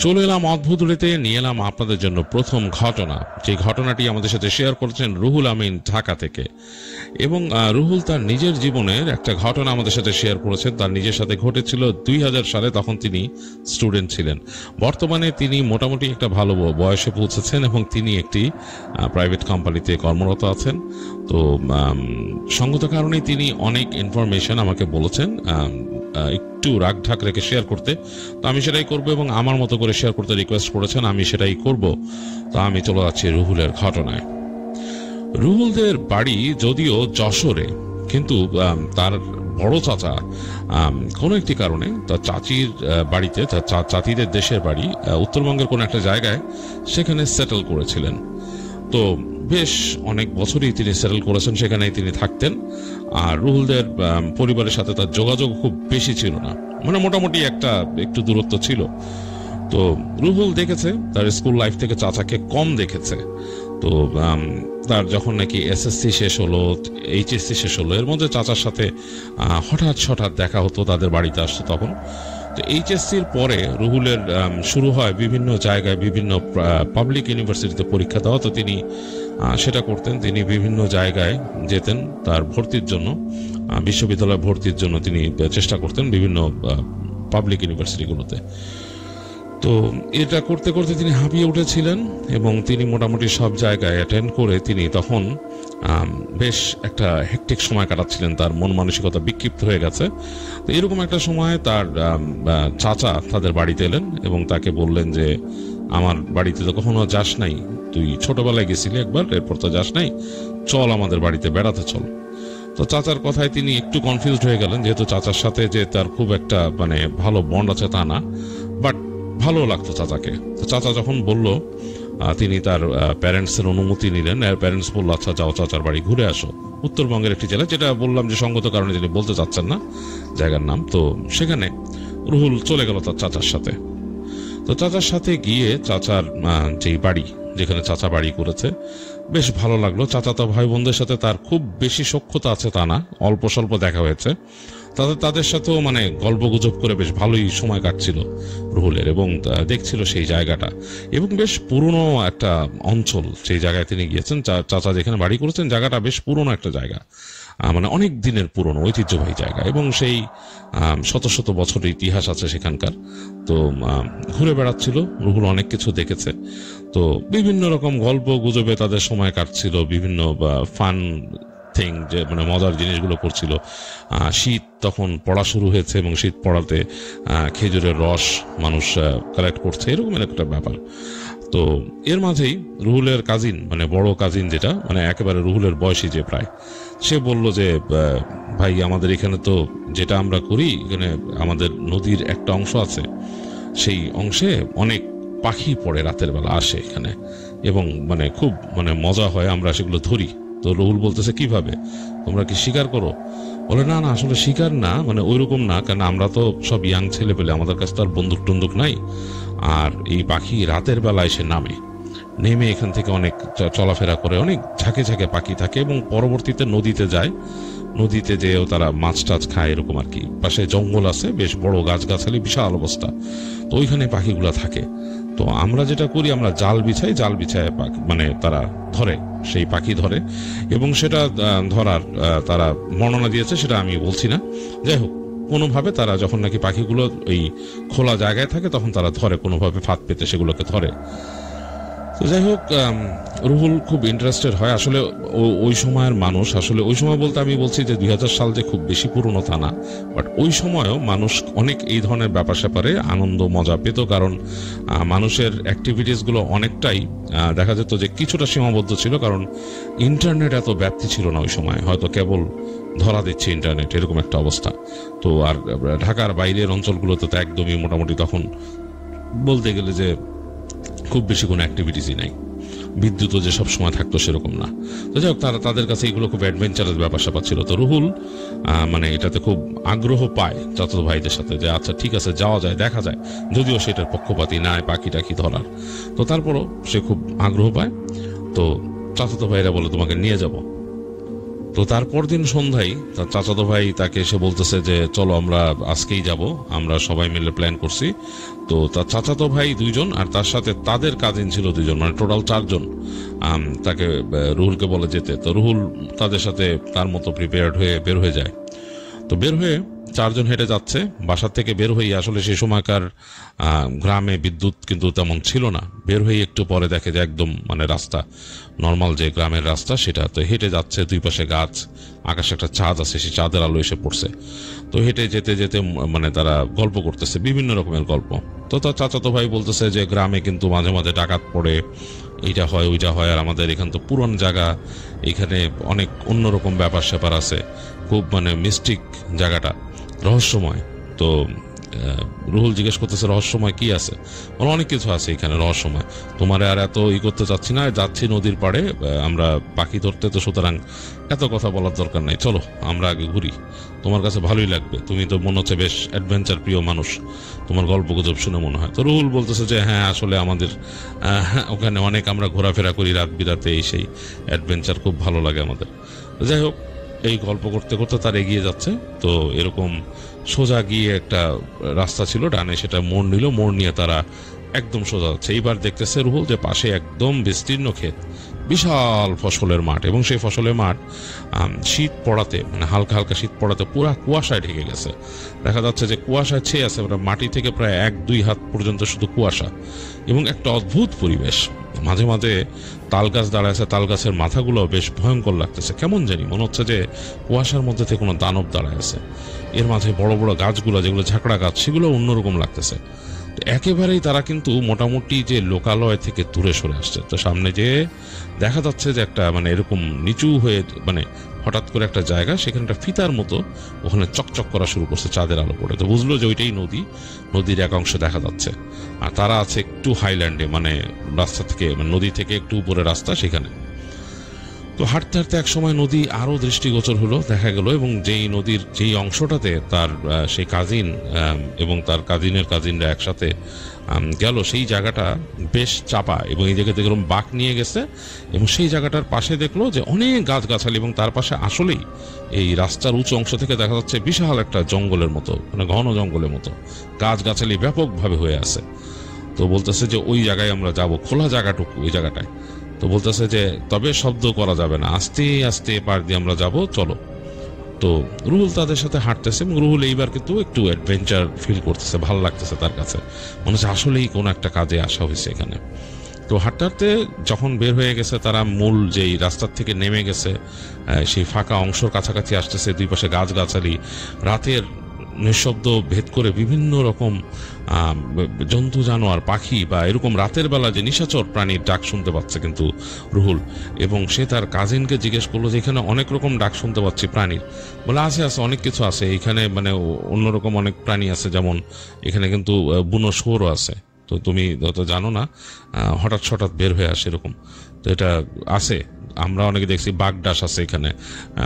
চলে এলাম অদ্ভুত রীতে, নিয়ে এলাম আপনাদের জন্য প্রথম ঘটনা। যে ঘটনাটি আমাদের সাথে শেয়ার করেছেন রুহুল আমিন ঢাকা থেকে। এবং রুহুল তার নিজের জীবনের একটা ঘটনা আমাদের সাথে শেয়ার করেছেন। তার নিজের সাথে ঘটেছিল 2000 সালে, তখন তিনি স্টুডেন্ট ছিলেন। বর্তমানে তিনি মোটামুটি একটা ভালো বয়সে পৌঁছেছেন এবং তিনি একটি প্রাইভেট কোম্পানিতে কর্মরত আছেন। তো সঙ্গত কারণেই তিনি অনেক ইনফরমেশন আমাকে বলেছেন একটু রাগ ঢাক রেখে শেয়ার করতে। তো আমি সেটাই করবো এবং আমার মতো করে শেয়ার করতে রিকোয়েস্ট করেছেন, আমি সেটাই করব। তো আমি চলে যাচ্ছি রুহুলের ঘটনায়। রুহুলদের বাড়ি যদিও যশোরে, কিন্তু তার বড় চাচা কোনো একটি কারণে তার চাচির বাড়িতে, তার চাচিদের দেশের বাড়ি উত্তরবঙ্গের কোনো একটা জায়গায়, সেখানে সেটেল করেছিলেন। তো বেশ অনেক বছরই তিনি সেটেল করেছেন, সেখানেই তিনি থাকতেন। আর রুহুলদের পরিবারের সাথে তার যোগাযোগ খুব বেশি ছিল না, মানে মোটামুটি একটু দূরত্ব ছিল। তো রুহুল দেখেছে তার স্কুল লাইফ থেকে চাচাকে কম দেখেছে। তো তার যখন নাকি এসএসসি শেষ হলো, এইচএসসি শেষ হলো, এর মধ্যে চাচার সাথে হঠাৎ দেখা হতো, তাদের বাড়িতে আসতো তখন। তো এইচএসসির পরে রুহুলের শুরু হয় বিভিন্ন জায়গায়, বিভিন্ন পাবলিক ইউনিভার্সিটিতে পরীক্ষা দেওয়া। তো তিনি সেটা করতেন, তিনি বিভিন্ন জায়গায় যেতেন তার ভর্তির জন্য, বিশ্ববিদ্যালয়ে ভর্তির জন্য তিনি চেষ্টা করতেন বিভিন্ন পাবলিক ইউনিভার্সিটিগুলোতে। তো এটা করতে করতে তিনি হাঁপিয়ে উঠেছিলেন এবং তিনি মোটামুটি সব জায়গায় অ্যাটেন্ড করে তিনি তখন বেশ একটা হেক্টিক সময় কাটাচ্ছিলেন। তার মন মানসিকতা বিক্ষিপ্ত হয়ে গেছে। তো এরকম একটা সময় তার চাচা তাদের বাড়িতে এলেন এবং তাকে বললেন যে, আমার বাড়িতে তো কখনো যাস নাই, তুই ছোটবেলায় গেছিলি একবার, এরপর তো যাস নাই, চল আমাদের বাড়িতে বেড়াতে চল। তো চাচার কথায় তিনি একটু কনফিউজড হয়ে গেলেন, যেহেতু চাচার সাথে যে তার খুব একটা মানে ভালো বন্ড আছে তা না, বাট ভালো লাগতো চাচাকে। তো চাচা যখন বলল, তিনি তার প্যারেন্টসের অনুমতি নিলেন। প্যারেন্টস বলল, আচ্ছা যাও চাচার বাড়ি ঘুরে আসো। উত্তরবঙ্গের একটি জেলা, যেটা বললাম যে সঙ্গত কারণে তিনি বলতে চাচ্ছেন না জায়গার নাম। তো সেখানে রুহুল চলে গেল তার চাচার সাথে। তো চাচার সাথে গিয়ে চাচার যেই বাড়ি, যেখানে চাচা বাড়ি করেছে, বেশ ভালো লাগলো। চাচাতো ভাই বোনদের সাথে তার খুব বেশি সখ্যতা আছে তা না, অল্প স্বল্প দেখা হয়েছে। তাদের সাথেও মানে গল্প গুজব করে বেশ ভালোই সময় কাটছিল রুহুলের, এবং দেখছিল সেই জায়গাটা। এবং বেশ পুরনো একটা অঞ্চল সেই জায়গায় তিনি গিয়েছেন। চাচা যেখানে বাড়ি করেছেন জায়গাটা বেশ পুরনো একটা জায়গা, মানে অনেক দিনের পুরনো ঐতিহ্যবাহী জায়গা, এবং সেই শত শত বছরের ইতিহাস আছে সেখানকার। তো ঘুরে বেড়াচ্ছিল রুহুল, অনেক কিছু দেখেছে। তো বিভিন্ন রকম গল্প গুজবে তাদের সময় কাটছিল, বিভিন্ন ফান থিং, যে মানে মজার জিনিসগুলো করছিল। শীত তখন পড়া শুরু হয়েছে এবং শীত পড়াতে খেজুরের রস মানুষ কালেক্ট করছে, এরকম একটা ব্যাপার। তো এর মাঝেই রুহুলের কাজিন, মানে বড় কাজিন, যেটা মানে একেবারে রুহুলের বয়সী যে প্রায়, সে বলল যে, ভাই আমাদের এখানে তো যেটা আমরা করি, এখানে আমাদের নদীর একটা অংশ আছে, সেই অংশে অনেক পাখি পড়ে, রাতের বেলা আসে এখানে, এবং মানে খুব মানে মজা হয়, আমরা সেগুলো ধরি। তো রুহুল বলতেছে, কিভাবে, তোমরা কি শিকার করো? বলে, না আসলে শিকার না, মানে ওইরকম না, কারণ আমরা তো সব ইয়াং ছেলে পেলে, আমাদের কাছে তো আর বন্দুক টন্দুক নাই। আর এই পাখি রাতের বেলা এসে নেমে এখান থেকে অনেক চলাফেরা করে, অনেক ঝাঁকে ঝাঁকে পাখি থাকে, এবং পরবর্তীতে নদীতে যায়, নদীতে যেও তারা মাছ টাছ খায়, এরকম আর কি। পাশে জঙ্গল আছে, বেশ বড় গাছগাছালি, বিশাল অবস্থা। তো ওইখানে পাখিগুলা থাকে। তো আমরা যেটা করি, আমরা জাল বিছাই, জাল বিছায় মানে তারা ধরে, সেই পাখি ধরে, এবং সেটা ধরার তারা বর্ণনা দিয়েছে, সেটা আমি বলছি না। যাই হোক, কোনোভাবে তারা যখন নাকি পাখিগুলো ওই খোলা জায়গায় থাকে, তখন তারা ধরে, কোনোভাবে ফাঁদ পেতে সেগুলোকে ধরে। তো যাই হোক, রুহুল খুব ইন্টারেস্টেড হয়। আসলে ওই সময়ের মানুষ, আসলে ওই সময় বলতে আমি বলছি যে 2000 সাল যে খুব বেশি পুরনো তা না, বাট ওই সময়ও মানুষ অনেক এই ধরনের ব্যাপার স্যাপারে আনন্দ মজা পেত, কারণ মানুষের অ্যাক্টিভিটিসগুলো অনেকটাই দেখা যেত যে কিছুটা সীমাবদ্ধ ছিল, কারণ ইন্টারনেট এত ব্যাপ্তি ছিল না ওই সময়, হয়তো কেবল ধরা দিচ্ছে ইন্টারনেট, এরকম একটা অবস্থা। তো আর ঢাকার বাইরের অঞ্চলগুলোতে তো একদমই মোটামুটি তখন বলতে গেলে যে খুব বেশি কোনো অ্যাক্টিভিটিসই নাই, বিদ্যুৎও যে সব সময় থাকতো সেরকম না। তো যাই হোক, তাদের কাছে এগুলো খুব অ্যাডভেঞ্চারাস ব্যাপার স্যাপার ছিল। তো রুহুল মানে এটাতে খুব আগ্রহ পায় চাচাতো ভাইদের সাথে, যে আচ্ছা ঠিক আছে যাওয়া যায়, দেখা যায়, যদিও সেটার পক্ষপাতী নাই পাখি টাকি ধরার। তো তারপরও সে খুব আগ্রহ পায়। তো চাচাতো ভাইরা বলে, তোমাকে নিয়ে যাব। তো তারপর দিন সন্ধ্যায় তার চাচাতো ভাই তাকে এসে বলতেছে যে চলো আমরা আজকেই যাব, আমরা সবাই মিলে প্ল্যান করছি। তো তার চাচাতো ভাই 2জন আর তার সাথে তাদের কাজিন ছিল 2জন, মানে টোটাল 4জন। তাকে রুহুলকে বলে যেতে। তো রুহুল তাদের সাথে তার মতো প্রিপেয়ার্ড হয়ে বের হয়ে যায়। তো বের হয়ে 4জন হেঁটে যাচ্ছে। বাসার থেকে বের হয়ে আসলে সেই সময়কার গ্রামে বিদ্যুৎ কিন্তু তেমন ছিল না। বের হয়ে একটু পরে দেখে যে একদম মানে রাস্তা নর্মাল যে গ্রামের রাস্তা সেটা। তো হেঁটে যাচ্ছে, দুই পাশে গাছ, আকাশে একটা চাঁদ আছে, সেই চাঁদের আলো এসে পড়ছে। তো হেঁটে যেতে যেতে মানে তারা গল্প করতেছে, বিভিন্ন রকমের গল্প। তো তার চাচাতো ভাই বলতেছে যে গ্রামে কিন্তু মাঝে মাঝে ডাকাত পড়ে, এইটা হয় ওইটা হয়, আর আমাদের এখান তো পুরন জায়গা, এখানে অনেক অন্যরকম ব্যাপার স্যাপার আছে, খুব মানে মিস্টিক জায়গাটা, রহস্যময়। তো রুহুল জিজ্ঞেস করতেছে রহস্যময় কি আছে? অনেক কিছু আছে এখানে রহস্যময়, তোমার আর এত করতে চাচ্ছি না, যাচ্ছি নদীর পাড়ে আমরা পাখি ধরতে, তো সুতরাং এত কথা বলার দরকার নাই, চলো আমরা আগে ঘুরি, তোমার কাছে ভালোই লাগবে, তুমি তো মনে হচ্ছে বেশ অ্যাডভেঞ্চার প্রিয় মানুষ, তোমার গল্প গুজব শুনে মনে হয়। তো রুহুল বলতেছে যে হ্যাঁ আসলে আমাদের ওখানে অনেক আমরা ঘোরাফেরা করি রাত বিরাতে, এই সেই অ্যাডভেঞ্চার খুব ভালো লাগে আমাদের। যাই হোক, এই গল্প করতে করতে তার এগিয়ে যাচ্ছে। তো এরকম সোজা গিয়ে একটা রাস্তা ছিল ডানে, সেটা মোড় নিল, মোড় নিয়ে তারা একদম সোজা যাচ্ছে। এইবার দেখতেছে রুহুল যে পাশে একদম বিস্তীর্ণ ক্ষেত, বিশাল ফসলের মাঠ, এবং সেই ফসলের মাঠ শীত পড়াতে, মানে হালকা হালকা শীত পড়াতে পুরা কুয়াশায় ঢেকে গেছে। দেখা যাচ্ছে যে কুয়াশায় ছেয়ে আছে, মাটি থেকে প্রায় 1-2 হাত পর্যন্ত শুধু কুয়াশা, এবং একটা অদ্ভুত পরিবেশ। মাঝে মাঝে তাল গাছ দাঁড়ায় আছে, তাল গাছের মাথাগুলো বেশ ভয়ঙ্কর লাগতেছে, কেমন জানি মনে হচ্ছে যে কুয়াশার মধ্যে থেকে কোনো দানব দাঁড়ায় আছে। এর মাঝে বড় বড় গাছগুলো, যেগুলো ঝাঁকড়া গাছ, সেগুলো অন্যরকম লাগতেছে। তো একেবারেই তারা কিন্তু মোটামুটি যে লোকালয় থেকে দূরে সরে আসছে। তো সামনে যে দেখা যাচ্ছে যে একটা মানে এরকম নিচু হয়ে, মানে হঠাৎ করে একটা জায়গা, সেখানে একটা ফিতার মতো ওখানে চকচক করা শুরু করছে চাঁদের আলো পড়ে। তো বুঝলো যে ওইটাই নদী, নদীর এক অংশ দেখা যাচ্ছে। আর তারা আছে একটু হাইল্যান্ডে, মানে রাস্তা থেকে, মানে নদী থেকে একটু উপরে রাস্তা, সেখানে। তো হাঁটতে হাঁটতে এক সময় নদী আরো দৃষ্টিগোচর হলো, দেখা গেল, এবং যেই নদীর যেই অংশটাতে তার সেই কাজিন এবং তার কাজিনের কাজিনরা একসাথে গেল, সেই জায়গাটা বেশ চাপা, এবং এই জায়গাতে দেখলাম বাঁক নিয়ে গেছে, এবং সেই জায়গাটার পাশে দেখলো যে অনেক গাছগাছালি, এবং তার পাশে আসলেই এই রাস্তার উঁচু অংশ থেকে দেখা যাচ্ছে বিশাল একটা জঙ্গলের মতো, মানে ঘন জঙ্গলের মতো গাছগাছালি ব্যাপকভাবে হয়ে আছে। তো বলতেছে যে ওই জায়গায় আমরা যাব, খোলা জায়গাটুকু ওই জায়গাটায়। তো বলতেছে যে তবে শব্দ করা যাবে না, আস্তে আস্তে পার দিয়ে আমরা যাব, চলো। তো রুহুল তাদের সাথে হাঁটতেছে, এবং রুহুল এইবার কিন্তু একটু অ্যাডভেঞ্চার ফিল করতেছে, ভালো লাগতেছে তার কাছে, মনে হচ্ছে আসলেই কোনো একটা কাজে আসা হয়েছে এখানে। তো হাঁটতে হাঁটতে যখন বের হয়ে গেছে, তারা মূল যেই রাস্তার থেকে নেমে গেছে, সেই ফাঁকা অংশের কাছাকাছি আসতেছে, দুই পাশে গাছগাছালি, রাতের নিঃশব্দ ভেদ করে বিভিন্ন রকম জন্তু জানোয়ার, পাখি বা এরকম রাতের বেলা যে নিশাচর প্রাণীর ডাক শুনতে পাচ্ছে কিন্তু রুহুল। এবং সে তার কাজিনকে জিজ্ঞেস করলো যে এখানে অনেক রকম ডাক শুনতে পাচ্ছি প্রাণীর। বলে আছে আছে, অনেক কিছু আছে এখানে, মানে অন্যরকম অনেক প্রাণী আছে, যেমন এখানে কিন্তু বুনো শুয়োরও আছে। তো তুমি তো জানো না, হঠাৎ হঠাৎ বের হয়ে আসে এরকম, তো এটা আছে। আমরা অনেকে দেখছি বাগডাস আছে এখানে,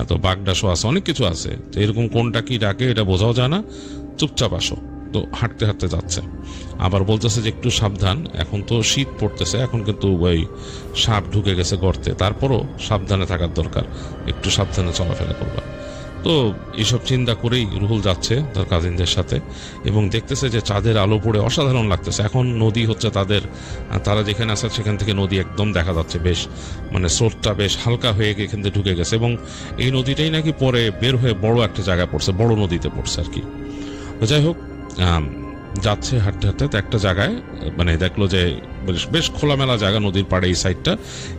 তো বাগডাসও আছে, অনেক কিছু আছে। তো এরকম কোনটা কি ডাকে এটা বোঝাও যায় না, চুপচাপ আসো। তো হাঁটতে হাঁটতে যাচ্ছে, আবার বলতেছে যে একটু সাবধান, এখন তো শীত পড়তেছে, এখন কিন্তু ওই সাপ ঢুকে গেছে গর্তে, তারপরও সাবধানে থাকার দরকার, একটু সাবধানে চলাফেরা করবা। তো এইসব চিন্তা করেই রুহুল যাচ্ছে তার কাজিনদের সাথে, এবং দেখতেছে যে চাঁদের আলো পড়ে অসাধারণ লাগতেছে। এখন নদী হচ্ছে তারা যেখানে আছে সেখান থেকে নদী একদম দেখা যাচ্ছে, বেশ মানে স্রোতটা বেশ হালকা হয়ে এখান থেকে ঢুকে গেছে, এবং এই নদীটাই নাকি পরে বের হয়ে বড় একটা জায়গায় পড়ছে, বড় নদীতে পড়ছে আর কি। যাই হোক, যাচ্ছে হাঁটতে হাঁটতে একটা জায়গায়, মানে দেখলো যে বেশ খোলামেলা জায়গা, নদীর পাড়ে এই সাইডটা,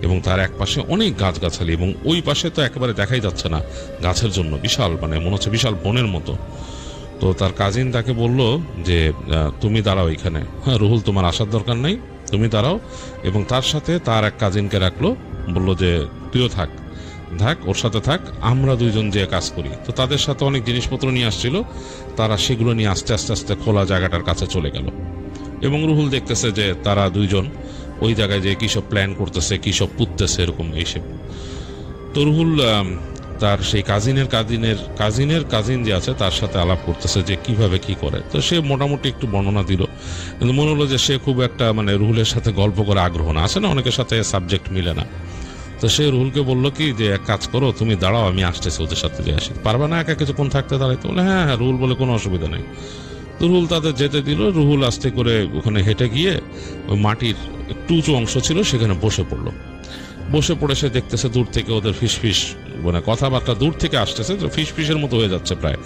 এবং তার এক পাশে অনেক গাছগাছালি, এবং ওই পাশে তো একেবারে দেখাই যাচ্ছে না গাছের জন্য, বিশাল, মানে মনে হচ্ছে বিশাল বনের মতো। তো তার কাজিন তাকে বলল যে তুমি দাঁড়াও এখানে, হ্যাঁ রুহুল তোমার আসার দরকার নেই, তুমি দাঁড়াও। এবং তার সাথে তার এক কাজিনকে রাখলো, বলল যে তুইও থাক, ওর সাথে থাক, আমরা দুইজন যে কাজ করি। তো তাদের সাথে অনেক জিনিসপত্র নিয়ে আসছিল, তারা সেগুলো নিয়ে আস্তে আস্তে আস্তে খোলা জায়গাটার কাছে চলে গেল। এবং রুহুল দেখতেছে যে তারা দুইজন ওই জায়গায় যে কি সব প্ল্যান করতেছে, কি সব পুঁততেছে, এরকম এইসব। তো রুহুল তার সেই কাজিনের কাজিন যে আছে তার সাথে আলাপ করতেছে যে কিভাবে কি করে। তো সে মোটামুটি একটু বর্ণনা দিল, কিন্তু মনে হলো যে সে খুব একটা মানে রুহুলের সাথে গল্প করে আগ্রহ না, আছে না অনেকের সাথে সাবজেক্ট মিলে না। তো সে রুহুলকে বললো কি যে এক কাজ করো, তুমি দাঁড়াও, আমি আসতেছি, ওদের সাথে যে আসি। পারবা না একা কিছুক্ষণ থাকতে? দাঁড়াইতে বলে হ্যাঁ হ্যাঁ। রুহুল বলে কোনো অসুবিধা নেই। তো রুহুল তাদের যেতে দিল। রুহুল আস্তে করে ওখানে হেঁটে গিয়ে ওই মাটির একটু উঁচু অংশ ছিল সেখানে বসে পড়লো। বসে পড়ে সে দেখতেছে দূর থেকে ওদের ফিসফিস, মানে কথাবার্তা দূর থেকে আসতেছে, ফিসফিসের মতো হয়ে যাচ্ছে প্রায়।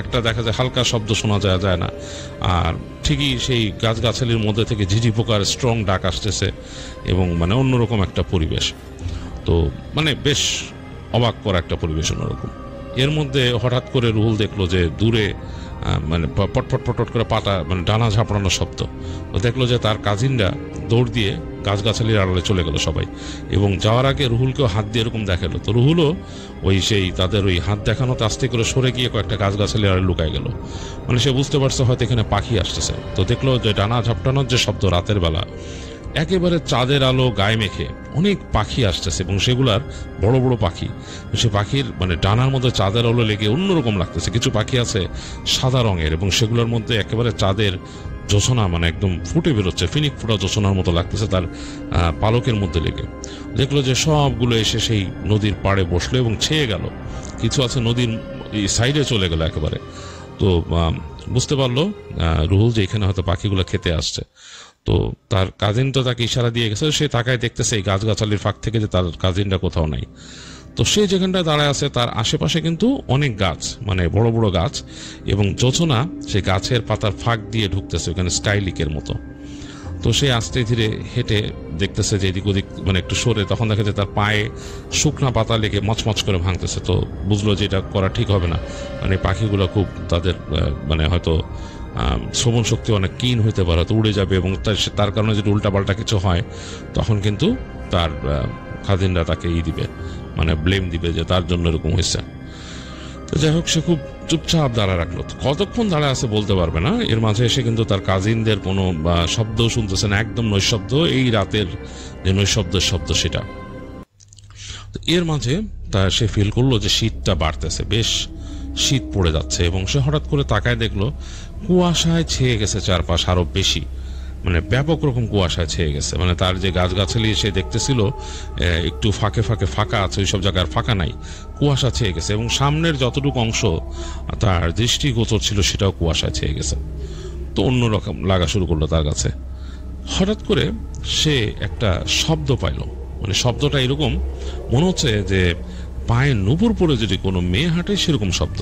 একটা দেখা যায় হালকা শব্দ শোনা যায় না। আর ঠিকই সেই গাছগাছালির মধ্যে থেকে ঝিঝি পোকার স্ট্রং ডাক আসতেছে এবং মানে অন্যরকম একটা পরিবেশ। তো মানে বেশ অবাক করা একটা পরিবেশ অন্যরকম। এর মধ্যে হঠাৎ করে রুহুল দেখলো যে দূরে মানে পটপট পটপট করে পাতা, মানে ডানা ঝাপড়ানোর শব্দ। তো দেখলো যে তার কাজিনরা দৌড় দিয়ে গাছগাছালির আড়ালে চলে গেল সবাই, এবং যাওয়ার আগে রুহুলকেও হাত দিয়ে এরকম দেখালো। তো রুহুলও ওই সেই তাদের ওই হাত দেখানোতে আস্তে করে সরে গিয়ে কয়েকটা গাছগাছালির আড়ালে লুকায় গেল। মানে সে বুঝতে পারছে হয়তো এখানে পাখি আসতেছে। তো দেখলো যে ডানা ঝাপটানোর যে শব্দ, রাতের বেলা একেবারে চাঁদের আলো গায়ে মেখে অনেক পাখি আসতেছে, এবং সেগুলার বড় বড় পাখি। সে পাখির মানে ডানার মধ্যে চাঁদের আলো লেগে অন্যরকম লাগতেছে। কিছু পাখি আছে সাদা রঙের, এবং সেগুলোর মধ্যে একেবারে চাঁদের জোছনা মানে একদম ফুটে বেরোচ্ছে, ফিনিক ফুটা জোছনার মতো লাগতেছে তার পালকের মধ্যে লেগে। দেখলো যে সবগুলো এসে সেই নদীর পাড়ে বসলো এবং ছেয়ে গেল। কিছু আছে নদীর সাইডে চলে গেল একেবারে। তো বুঝতে পারলো রুহুল যে এখানে হয়তো পাখিগুলো খেতে আসছে। তো তার কাজিন তো তাকে ইশারা দিয়ে গেছে, সে তাকায় দেখতেছে এই গাছগাছালির ফাঁক থেকে যে তার কাজিনটা কোথাও নাই। তো সে যেখানটায় দাঁড়ায় আছে তার আশেপাশে কিন্তু অনেক গাছ, মানে বড় বড় গাছ, এবং জোছনা সে গাছের পাতার ফাঁক দিয়ে ঢুকতেছে ওখানে স্কাইলিকের মতো। তো সে আস্তে ধীরে হেঁটে দেখতেছে যে এদিক ওদিক মানে একটু সরে, তখন দেখা যায় তার পায়ে শুকনা পাতা লেগে মচমচ করে ভাঙতেছে। তো বুঝলো যে এটা করা ঠিক হবে না, মানে পাখিগুলো খুব তাদের মানে হয়তো শ্রবণ শক্তি অনেক কিন হইতে পারে, তো উড়ে যাবে, এবং তার কারণে যদি উল্টাপাল্টা কিছু হয় তখন কিন্তু তার খাদিনরা তাকে দিবে, মানে ব্লেম দিবে যে তার জন্য এরকম হয়েছে। তো যাই হোক, সে খুব চুপচাপ দাঁড়া রাখলো। কতক্ষণ দাঁড়ায় আছে বলতে পারবে না। এর মাঝে এসে কিন্তু তার কাজিনদের কোনো শব্দও শুনতেছে না, একদম নৈশব্দ, এই রাতের যে নৈশব্দের শব্দ সেটা। এর মাঝে সে ফিল করলো যে শীতটা বাড়তেছে, বেশ শীত পড়ে যাচ্ছে, এবং সে হঠাৎ করে তাকায় দেখলো কুয়াশায় ছেয়ে গেছে চারপাশ আরো বেশি, মানে ব্যাপক রকম কুয়াশায় ছেয়ে গেছে। মানে তার যে গাছগাছালি সে দেখতেছিল একটু ফাঁকে ফাঁকে ফাঁকা আছে, ওইসব জায়গার ফাঁকা নাই, কুয়াশা ছেয়ে গেছে, এবং সামনের যতটুকু অংশ তার দৃষ্টিগোচর ছিল সেটাও কুয়াশায় ছেয়ে গেছে। তো অন্যরকম লাগা শুরু করলো তার কাছে। হঠাৎ করে সে একটা শব্দ পাইল, মানে শব্দটা এরকম মনে হচ্ছে যে পায়ে নুপুর পরে যদি কোনো মেয়ে হাঁটে সেরকম শব্দ।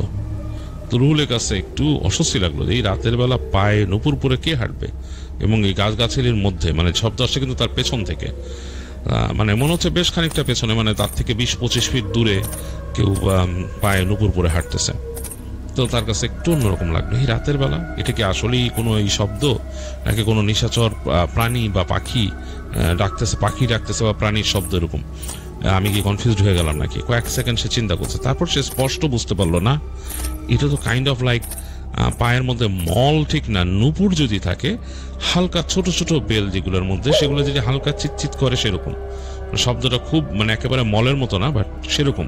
তো রুহুলের কাছে একটু অস্বস্তি লাগলো যে এই রাতের বেলা পায়ে নুপুর পরে কে হাঁটবে, এবং এই গাছগাছালির মধ্যে, মানে শব্দ আসছে কিন্তু তার পেছন থেকে, মানে মনে হচ্ছে বেশ খানিকটা পেছনে, মানে তার থেকে 20-25 ফিট দূরে কেউ পায়ে নুপুর পরে হাঁটতেছে। তো তার কাছে একটু অন্যরকম লাগলো, এই রাতের বেলা এটা কি আসলেই কোনো এই শব্দ, নাকি কোনো নিশাচর প্রাণী বা পাখি ডাকতেছে, পাখি ডাকতেছে বা প্রাণীর শব্দ এরকম, আমি কি কনফিউজড হয়ে গেলাম নাকি? কয়েক সেকেন্ড সে চিন্তা করছে, তারপর সে স্পষ্ট বুঝতে পারলো না, এটা তো কাইন্ড অফ লাইক পায়ের মধ্যে মল ঠিক না, নুপুর যদি থাকে হালকা ছোট ছোট বেল যেগুলোর মধ্যে, সেগুলো যদি হালকা চিৎচিৎ করে সেরকম শব্দটা, খুব মানে একেবারে মলের মতো না, বাট সেরকম,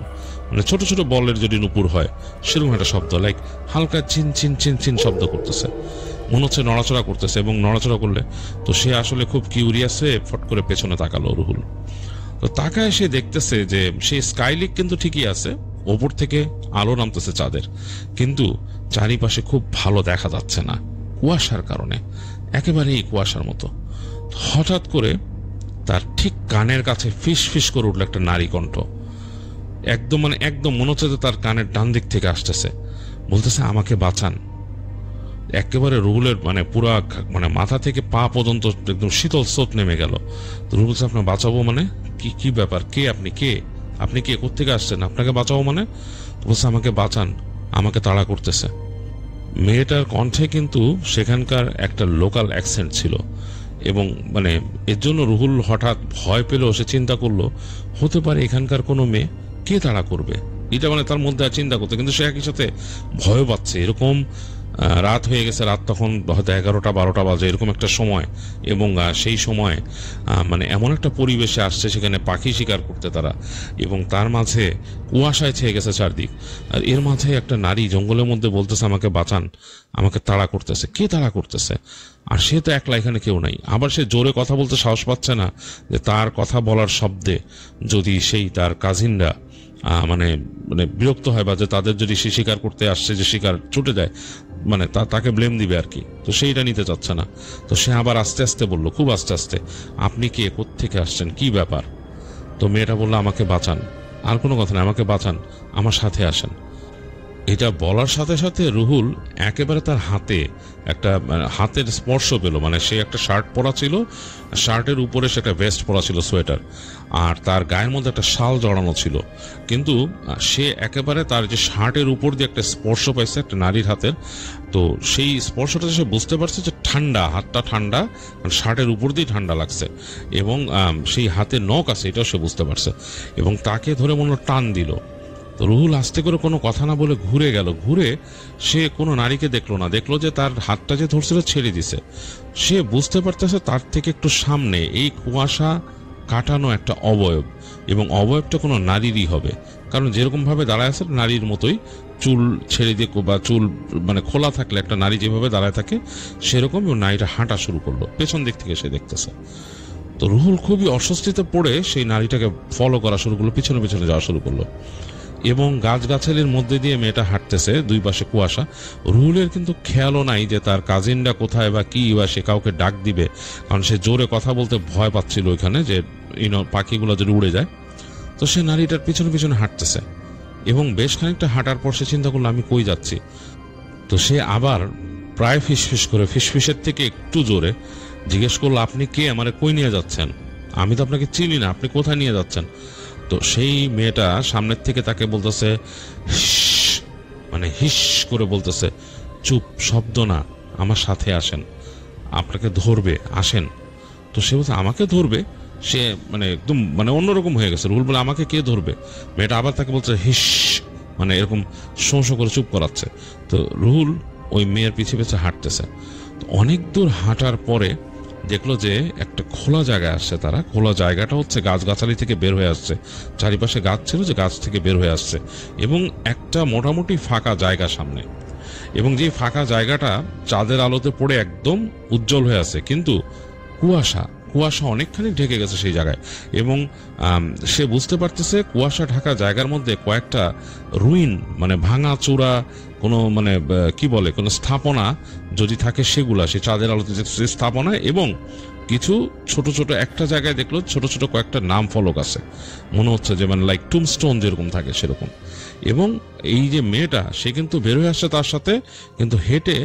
মানে ছোট ছোট বলের যদি নুপুর হয় সেরকম একটা শব্দ, লাইক হালকা চিন চিন চিন চিন শব্দ করতেছে, মনে হচ্ছে নড়াচড়া করতেছে, এবং নড়াচড়া করলে তো সে আসলে খুব কিউরিয়াস হয়ে ফট করে পেছনে তাকালো রুহুল। তো তাকায় সে দেখতেছে যে সেই স্কাইলিক কিন্তু ঠিকই আছে, ওপর থেকে আলো নামতেছে চাঁদের, কিন্তু চারিপাশে খুব ভালো দেখা যাচ্ছে না কুয়াশার কারণে, একেবারেই কুয়াশার মতো। হঠাৎ করে তার ঠিক কানের কাছে ফিস ফিস করে উঠলো একটা নারী কণ্ঠ, একদম মানে একদম মনে হচ্ছে যে তার কানের ডান দিক থেকে আসতেছে, বলতেছে আমাকে বাঁচান। একেবারে রুহুলের মানে পুরা মানে মাথা থেকে পা পর্যন্ত একদম শীতল স্রোত নেমে গেল। তো রুহুল বলছে আপনার বাঁচাবো মানে কি? কি ব্যাপার? কে আপনি? কে আপনি? কে কোত্থেকে আসছেন? আপনাকে বাঁচাবো মানে? বলছে আমাকে বাঁচান, আমাকে তাড়া করতেছে। মেয়েটার কণ্ঠে কিন্তু সেখানকার একটা লোকাল অ্যাকসেন্ট ছিল, এবং মানে এর জন্য রুহুল হঠাৎ ভয় পেল। সে চিন্তা করলো হতে পারে এখানকার কোনো মেয়ে, কে তাড়া করবে, এটা মানে তার মধ্যে চিন্তা করতে, কিন্তু সে একই সাথে ভয় পাচ্ছে। এরকম রাত হয়ে গেছে, রাত তখন হয়তো 11টা-12টা বাজে এরকম একটা সময়, এবং সেই সময় মানে এমন একটা পরিবেশে আসছে সেখানে পাখি শিকার করতে তারা, এবং তার মাঝে কুয়াশায় ছেয়ে গেছে চারদিক। আর এর মাঝে একটা নারী জঙ্গলের মধ্যে বলতেছে আমাকে বাঁচান, আমাকে তাড়া করতেছে। কে তাড়া করতেছে? আর সে তো একলা, এখানে কেউ নাই। আবার সে জোরে কথা বলতে সাহস পাচ্ছে না যে তার কথা বলার শব্দে যদি সেই তার কাজিনরা মানে মানে বিরক্ত হয়, বা যে তাদের যদি সে শিকার করতে আসছে যে শিকার ছুটে যায়, মানে তাকে ব্লেম দিবে আর কি। তো সেইটা নিতে চাচ্ছে না। তো সে আবার আস্তে আস্তে বলল, খুব আস্তে আস্তে, আপনি কে, কোত্থেকে আসছেন, কি ব্যাপার? তো মেয়েটা বললো আমাকে বাঁচান। আর কোনো কথা না, আমাকে বাঁচান, আমার সাথে আসেন। এটা বলার সাথে সাথে রুহুল একেবারে তার হাতে একটা হাতের স্পর্শ পেল। মানে সে একটা শার্ট পরা ছিল, শার্টের উপরে সে একটা ভেস্ট পরা ছিল, সোয়েটার, আর তার গায়ের মধ্যে একটা শাল জড়ানো ছিল। কিন্তু সে একেবারে তার যে শার্টের উপর দিয়ে একটা স্পর্শ পাইছে একটা নারীর হাতের। তো সেই স্পর্শটা সে বুঝতে পারছে যে ঠান্ডা, হাতটা ঠান্ডা, শার্টের উপর দিয়ে ঠান্ডা লাগছে, এবং সেই হাতে নখ আছে এটাও সে বুঝতে পারছে, এবং তাকে ধরে মনে টান দিল। তো রুহুল আস্তে করে কোনো কথা না বলে ঘুরে গেল। ঘুরে সে কোনো নারীকে দেখলো না, দেখলো যে তার হাতটা যে ধরছিল ছেড়ে দিছে। সে বুঝতে পারতেছে তার থেকে একটু সামনে এই কুয়াশা কাটানো একটা অবয়ব, এবং অবয়বটা কোনো নারীরই হবে, কারণ যেরকম ভাবে দাঁড়ায় আছে নারীর মতোই, চুল ছেড়ে দিয়ে বা চুল মানে খোলা থাকলে একটা নারী যেভাবে দাঁড়ায় থাকে সেরকম। নারীটা হাঁটা শুরু করলো, পেছন দিক থেকে সে দেখতেছে। তো রুহুল খুবই অস্বস্তিতে পড়ে সেই নারীটাকে ফলো করা শুরু করলো, পিছনে পিছনে যাওয়া শুরু করলো, এবং গাছগাছালির মধ্যে দিয়ে মেয়েটা হাঁটতেছে, দুই পাশে কুয়াশা। রুহুলের কিন্তু খেয়ালও নাই যে তার কাজিনরা কোথায় বা কি, বা সে কাউকে ডাক দিবে, কারণ সে জোরে কথা বলতে ভয় পাচ্ছিল ওইখানে যে পাখিগুলো যদি উড়ে যায়। তো সে নারীটার পিছনে পিছনে হাঁটতেছে, এবং বেশ খানিকটা হাঁটার পর সে চিন্তা করলো আমি কই যাচ্ছি। তো সে আবার প্রায় ফিসফিস করে, ফিসফিসের থেকে একটু জোরে জিজ্ঞেস করলো আপনি কে, আমারে কই নিয়ে যাচ্ছেন? আমি তো আপনাকে চিনি না, আপনি কোথায় নিয়ে যাচ্ছেন? তো সেই মেয়েটা সামনের থেকে তাকে বলতেছে, মানে হিস করে বলতেছে, চুপ, শব্দ না, আমার সাথে আসেন, আপনাকে ধরবে, আসেন। তো সে বলছে আমাকে ধরবে? সে মানে একদম মানে অন্যরকম হয়ে গেছে। রুহুল বলে আমাকে কে ধরবে? মেয়েটা আবার তাকে বলছে হিস, মানে এরকম শোঁ শোঁ করে চুপ করাচ্ছে। তো রুহুল ওই মেয়ের পিছে পিছে হাঁটতেছে। তো অনেক দূর হাঁটার পরে দেখলো যে একটা খোলা জায়গায় আসছে তারা। খোলা জায়গাটা হচ্ছে গাছগাছালি থেকে বের হয়ে আসছে, চারিপাশে গাছ ছিল যে গাছ থেকে বের হয়ে আসছে, এবং একটা মোটামুটি ফাঁকা জায়গা সামনে, এবং যে ফাঁকা জায়গাটা চাঁদের আলোতে পড়ে একদম উজ্জ্বল হয়ে আছে, কিন্তু কুয়াশা কুয়াশা অনেকখানি ঢেকে গেছে সেই জায়গায়। এবং সে বুঝতে পারতেছে কুয়াশা ঢাকা জায়গার মধ্যে কয়েকটা রুইন, মানে ভাঙা চূড়া কোনো মানে কি বলে কোনো স্থাপনা যদি থাকে সেগুলা, সে চাঁদের আলোতে যে স্থাপনা, এবং কিছু ছোট ছোট একটা জায়গায় দেখলো ছোট ছোট কয়েকটা নাম ফলক আছে, মনে হচ্ছে যে মানে লাইক টুমস্টোন যেরকম থাকে সেরকম। এবং এই যে মেয়েটা সে কিন্তু বের হয়ে আসছে তার সাথে, কিন্তু হেঁটে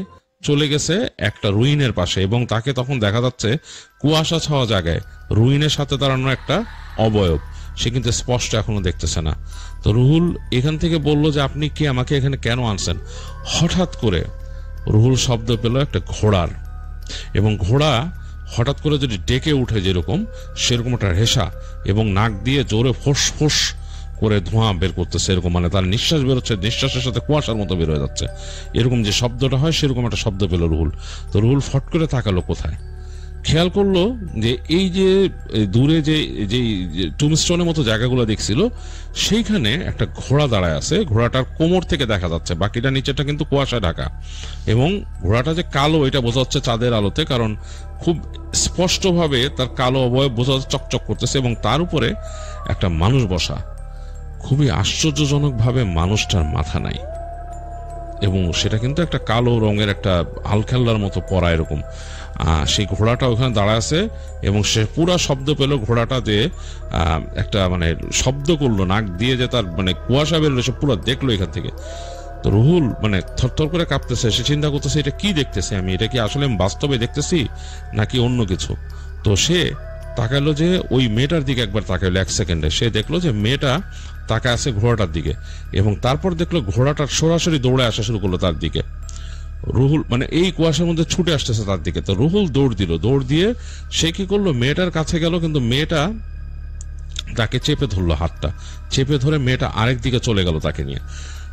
চলে গেছে একটা রুইনের পাশে, এবং তাকে তখন দেখা যাচ্ছে কুয়াশা ছাওয়া জায়গায় রুইনের সাথে দাঁড়ানো একটা অবয়ব, সে কিন্তু স্পষ্ট এখনো দেখতেছে না। তো রুহুল এখান থেকে বলল যে আপনি কি, আমাকে এখানে কেন আনছেন? হঠাৎ করে রুহুল শব্দ পেল একটা ঘোড়ার, এবং ঘোড়া হঠাৎ করে যদি ডেকে উঠে যেরকম সেরকম একটা রেশা, এবং নাক দিয়ে জোরে ফোঁস ফোঁস করে ধোঁয়া বের করতেছে এরকম, মানে তার নিঃশ্বাস বেরোচ্ছে, নিঃশ্বাসের সাথে কুয়াশার মতো বের হয়ে যাচ্ছে, এরকম যে শব্দটা হয় সেরকম একটা শব্দ পেল রুহুল। তো রুহুল ফট করে তাকালো কোথায়, খেয়াল করলো যে এই যে দূরে যে টুমস্টোনের মতো জায়গাগুলো দেখছিল সেইখানে একটা ঘোড়া দাঁড়ায় আছে। ঘোড়াটার কোমর থেকে দেখা যাচ্ছে, বাকিটা নিচেটা কিন্তু কুয়াশা ঢাকা, এবং ঘোড়াটা যে কালো এটা বোঝা যাচ্ছে চাঁদের আলোতে, কারণ খুব স্পষ্টভাবে তার কালো অবয়ব বোঝা যাচ্ছে, চকচক করতেছে, এবং তার উপরে একটা মানুষ বসা। খুবই আশ্চর্যজনকভাবে মানুষটার মাথা নাই, এবং সেটা কিন্তু একটা কালো রঙের একটা আলখেল্লার মতো পরা এরকম। সেই ঘোড়াটা ওখানে দাঁড়ায় আছে, এবং সে পুরা শব্দ পেল ঘোড়াটা যে একটা মানে শব্দ করলো নাক দিয়ে, যে তার মানে কুয়াশা বেরোলো, সে পুরো দেখলো এখান থেকে। তো রুহুল মানে থরথর করে কাঁপতেছে, সে চিন্তা করতেছে এটা কি দেখতেছে আমি, এটা কি আসলে বাস্তবে দেখতেছি নাকি অন্য কিছু। তো সে তাকালো যে ওই মেয়েটার দিকে একবার তাকালো, এক সেকেন্ডে সে দেখলো যে মেয়েটা তাকায় আছে ঘোড়াটার দিকে, এবং তারপর দেখলো ঘোড়াটার সরাসরি দৌড়ে আসা শুরু করলো তার দিকে। রুহুল মানে এই কুয়াশার মধ্যে ছুটে আসতেছে তার দিকে। তো রুহুল দৌড় দিল, দৌড় দিয়ে সে কি করলো মেয়েটার কাছে গেল, কিন্তু মেয়েটা তাকে চেপে ধরলো, হাতটা চেপে ধরে মেয়েটা আরেক দিকে চলে গেল তাকে নিয়ে।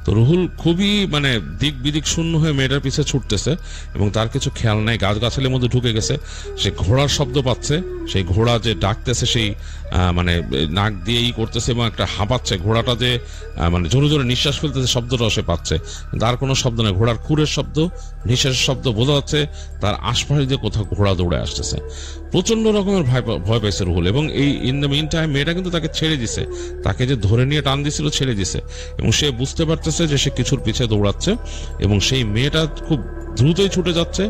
তো রুহুল খুবই মানে দিক বিদিক শূন্য হয়ে মেয়েটার পিছে ছুটতেছে এবং তার কিছু খেয়াল নাই, গাছগাছালির মধ্যে ঢুকে গেছে। সে ঘোড়ার শব্দ পাচ্ছে, সেই ঘোড়া যে ডাকতেছে সেই মানে নাক দিয়ে করতেছে এবং একটা হাঁপাচ্ছে, ঘোড়াটা যে মানে জোরে জোরে নিঃশ্বাস ফেলতেছে শব্দটাও সে পাচ্ছে, তার কোনো শব্দ নেই, ঘোড়ার খুরের শব্দ, নিঃশ্বাসের শব্দ বোঝা যাচ্ছে তার আশপাশে দিয়ে কোথাও ঘোড়া দৌড়ে আসতেছে। প্রচন্ড রকমের ভয় পাইছে রুহুল। এবং এই ইন দ্য মিন টাইম মেয়েটা কিন্তু তাকে ছেড়ে দিছে, তাকে যে ধরে নিয়ে টান দিছিল ছেড়ে দিছে, এবং সে বুঝতে পারতেছে যে সে কিছুর পিছে দৌড়াচ্ছে এবং সেই মেয়েটা খুব দ্রুতই ছুটে যাচ্ছে,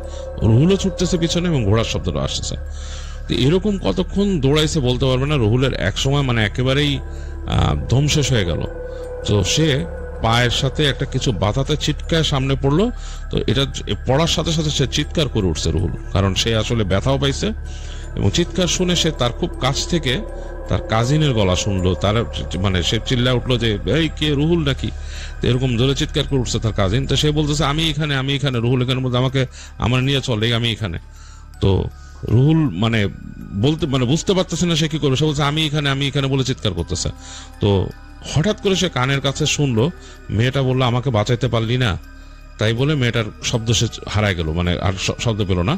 রুহুলও ছুটতেছে পিছনে এবং ঘোড়ার শব্দটা আসতেছে। তো এরকম কতক্ষণ দৌড়াইছে বলতে পারবে না। রুহুলের এক সময় মানে একেবারেই দম শেষ হয়ে গেল। তো সে পায়ের সাথে একটা কিছু বাতাতে ছিটকায় সামনে পড়লো। তো এটা পড়ার সাথে সাথে সে চিৎকার করে উঠছে রুহুল, কারণ সে আসলে ব্যথাও পাইছে এবং চিৎকার শুনে সে তার খুব কাছ থেকে তার কাজিনের গলা শুনলো। তার মানে সে চিল্লা উঠলো যে এই কে, রুহুল নাকি? এরকম জোরে চিৎকার করে উঠছে তার কাজিন। তো সে বলতেছে আমি এখানে, আমি এখানে, রুহুল এখানে বলতে আমাকে আমার নিয়ে চলে, আমি এখানে। তো রুহুল মানে বুঝতে পারতেছে না সে কি করবে। সে বলছে আমি এখানে, আমি এখানে বলে চিৎকার করতেছে। তো হঠাৎ করে সে কানের কাছে শুনলো মেয়েটা বললো আমাকে বাঁচাইতে পারলি না। তাই বলে মেয়েটার শব্দ সে হারায় গেল, মানে আর শব্দ পেল না,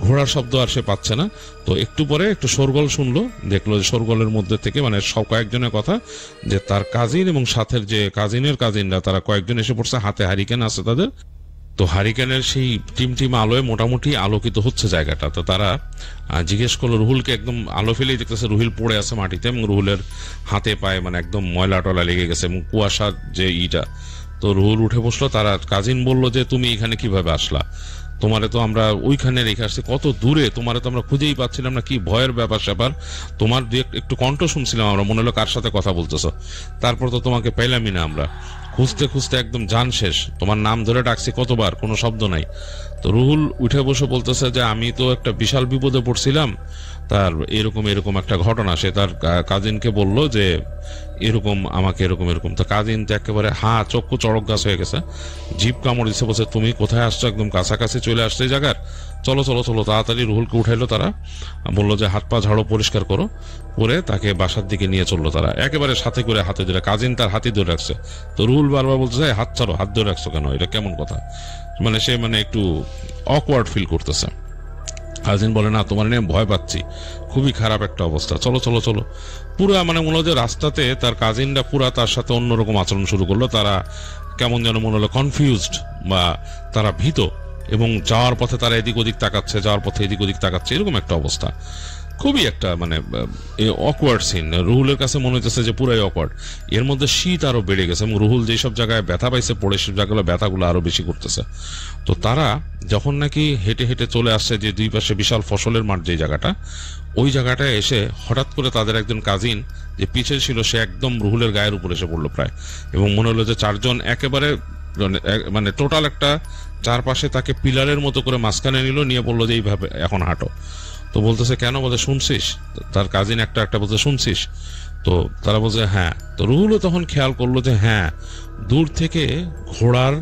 ঘোড়ার শব্দ আর সে পাচ্ছে না। তো একটু পরে একটু শোরগোল শুনলো, দেখলো যে শোরগোলের মধ্যে থেকে মানে সব কয়েকজনের কথা, যে তার কাজিন এবং সাথের যে কাজিনের কাজিনরা তারা কয়েকজন এসে পড়ছে, হাতে হারিকেন আছে তাদের। তো হারিকেনের সেই টিম আলোয় মোটামুটি আলোকিত হচ্ছে জায়গাটা। তো তারা জিজ্ঞেস করলো রুহুলকে, একদম আলো ফেলেই দেখতেছে রুহুল পড়ে আছে মাটিতে এবং রুহুলের হাতে পায়ে মানে একদম ময়লা টলা লেগে গেছে এবং কুয়াশার যে ইটা। তো রুহুল উঠে বসলো। তারা কাজিন বললো যে তুমি এখানে কিভাবে আসলা? তোমারে তো আমরা ওইখানে রেখে আসছি, কত দূরে, তোমারে তো আমরা খুঁজেই পাচ্ছিলাম না, কি ভয়ের ব্যাপার স্যাপার, তোমার একটু কণ্ঠ শুনছিলাম আমরা, মনে হলো কার সাথে কথা বলতেছো, তারপর তো তোমাকে পেলামই না, আমরা খুঁজতে খুঁজতে একদম জান শেষ, তোমার নাম ধরে ডাকছি কতবার, কোনো শব্দ নাই। তো রুহুল উঠে বসে বলতেছে যে আমি তো একটা বিশাল বিপদে পড়ছিলাম, তার এরকম এরকম একটা ঘটনা। সে তার কাজিনকে বলল যে এরকম আমাকে এরকম এরকম। তো কাজিন তো একেবারে চক্ষু চড়ক গাছ হয়ে গেছে, জিভ কামড় দিচ্ছে, বলছে তুমি কোথায় আসছো, একদম কাছাকাছি চলে আসছে এই জায়গার, চলো চলো চলো। তাড়াতাড়ি রুহুলকে উঠাইলো তারা, বললো যে হাত পা ঝাড়ো, পরিষ্কার করো, করে তাকে বাসার দিকে নিয়ে চললো তারা, একেবারে সাথে করে হাতে ধরে। কাজিন তার হাতে ধরে রাখছে। তো রুহুল বারবার বলছে হাত ছাড়ো, হাত ধরে রাখছো কেন, এটা কেমন কথা? মানে সে মানে একটু অকওয়ার্ড ফিল করতেছে। কাজিন বলে না, তোমার নিয়ে ভয় পাচ্ছি, খুবই খারাপ একটা অবস্থা, চলো চলো চলো। পুরা মানে মনে হলো যে রাস্তাতে তার কাজিনরা পুরা তার সাথে অন্যরকম আচরণ শুরু করলো। তারা কেমন যেন মনে হলো কনফিউজড বা তারা ভীত, এবং যাওয়ার পথে তারা এদিক ওদিক তাকাচ্ছে, যাওয়ার পথে এদিক ওদিক তাকাচ্ছে, এরকম একটা অবস্থা। খুবই একটা মানে অকওয়ার্ড সিন। রুহুলের কাছে মনে হচ্ছে যে পুরাই অকওয়ার্ড। এর মধ্যে শীত আরো বেড়ে গেছে এবং রুহুল যেসব জায়গায় ব্যথা পাইছে পড়ে, সব জায়গাগুলো ব্যথাগুলো আরো বেশি করতেছে। তো তারা যখন নাকি হেঁটে হেঁটে চলে আসছে যে দুই পাশে বিশাল ফসলের মাঠ, যে জায়গাটা, ওই জায়গাটায় এসে হঠাৎ করে তাদের একজন কাজিন যে পিছে ছিল সে একদম রুহুলের গায়ের উপর এসে পড়লো প্রায়, এবং মনে হলো যে চারজন একেবারে মানে টোটাল একটা চারপাশে তাকে পিলারের মতো করে মাঝখানে নিল, নিয়ে বললো যে এইভাবে এখন হাঁটো। তো বলতেছে কেন? বলতে শুনছিস? তার কাজিন একটা একটা বলতে শুনছিস? তো তারা বলছে হ্যাঁ। তো রুহুলও তখন খেয়াল করলো যে হ্যাঁ, দূর থেকে ঘোড়ার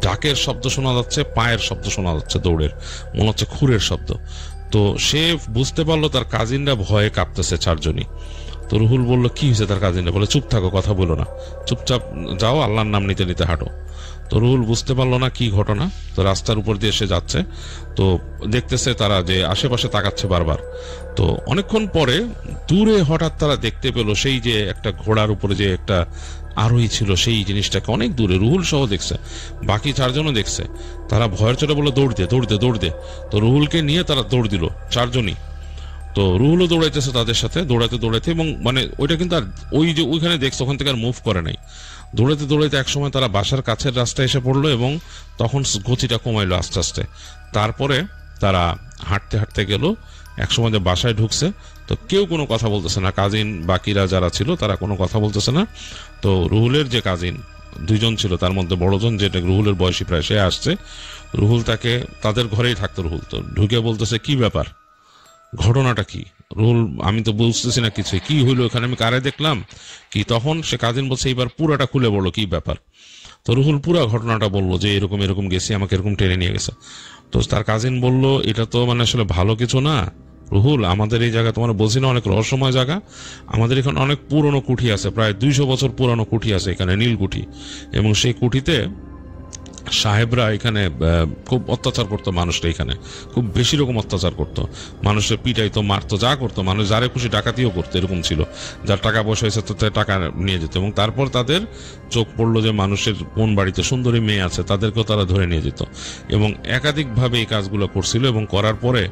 ডাকের শব্দ শোনা যাচ্ছে, পায়ের শব্দ শোনা যাচ্ছে, দৌড়ের, মনে হচ্ছে খুরের শব্দ। তো সে বুঝতে পারলো তার কাজিনরা ভয়ে কাঁপতেছে চারজনই। তো রুহুল বললো কি হয়েছে? তার কাজিনরা বলে চুপ থাকো, কথা বলো না, চুপচাপ যাও, আল্লাহর নাম নিতে নিতে হাঁটো। তো রুহুল বুঝতে পারলো না কি ঘটনা। তো রাস্তার উপর দিয়ে সে যাচ্ছে, তো দেখতেছে তারা যে আশেপাশে তাকাচ্ছে বারবার। তো অনেকক্ষণ পরে দূরে হঠাৎ তারা দেখতে পেল সেই যে একটা ঘোড়ার উপরে যে একটা আরোহী ছিল, সেই জিনিসটাকে অনেক দূরে রুহুল সহ দেখছে, বাকি চারজনও দেখছে। তারা ভয়ের চোটে বললো দৌড় দে দৌড় দে দৌড় দে। তো রুহুলকে নিয়ে তারা দৌড় দিল চারজনই। তো রুহুলও দৌড়াইতেছে তাদের সাথে, দৌড়াতে দৌড়াতে, এবং মানে ওইটা কিন্তু আর ওই যে ওইখানে দেখছে ওখান থেকে আর মুভ করে নাই। দৌড়াতে দৌড়াতে একসময় তারা বাসার কাছের রাস্তায় এসে পড়লো এবং তখন গতিটা কমাইলো আস্তে আস্তে। তারপরে তারা হাঁটতে হাঁটতে গেল, একসময় যে বাসায় ঢুকছে, তো কেউ কোনো কথা বলতেছে না, কাজিন বাকিরা যারা ছিল তারা কোনো কথা বলতেছে না। তো রুহুলের যে কাজিন দুইজন ছিল, তার মধ্যে বড়জন যেটা রুহুলের বয়সী প্রায়, সে আসছে। রুহুল তাকে, তাদের ঘরেই থাকতো রুহুল, তো ঢুকে বলতেছে কি ব্যাপার, ঘটনাটা কি? রুহুল আমি তো বুঝতেছি না কিছু, কি হইলো এখানে, আমি কারে দেখলাম কি? তখন সে কাজিন বলছে এইবার পুরাটা খুলে বলো কি ব্যাপার। তো রুহুল পুরা ঘটনাটা বললো যে এরকম এরকম গেছি, আমাকে এরকম টেনে নিয়ে গেছে। তো তার কাজিন বলল এটা তো মানে আসলে ভালো কিছু না, রুহুল, আমাদের এই জায়গা তোমার বলছি না অনেক রহস্যময় জায়গা। আমাদের এখানে অনেক পুরনো কুঠি আছে, প্রায় 200 বছর পুরানো কুঠি আছে এখানে, নীল কুঠি। এবং সেই কুঠিতে সাহেবরা এখানে খুব অত্যাচার করতো মানুষরা, এখানে খুব বেশি রকম অত্যাচার করতো, মানুষের পিটাইতো, মারতো, যা করতো, মানুষ যারে খুশি ডাকাতিও করতো, এরকম ছিল। যার টাকা পয়সা হয়েছে তো টাকা নিয়ে যেত। এবং তারপর তাদের চোখ পড়লো যে মানুষের কোন বাড়িতে সুন্দরী মেয়ে আছে, তাদেরকেও তারা ধরে নিয়ে যেত। এবং একাধিকভাবে এই কাজগুলো করছিল, এবং করার পরে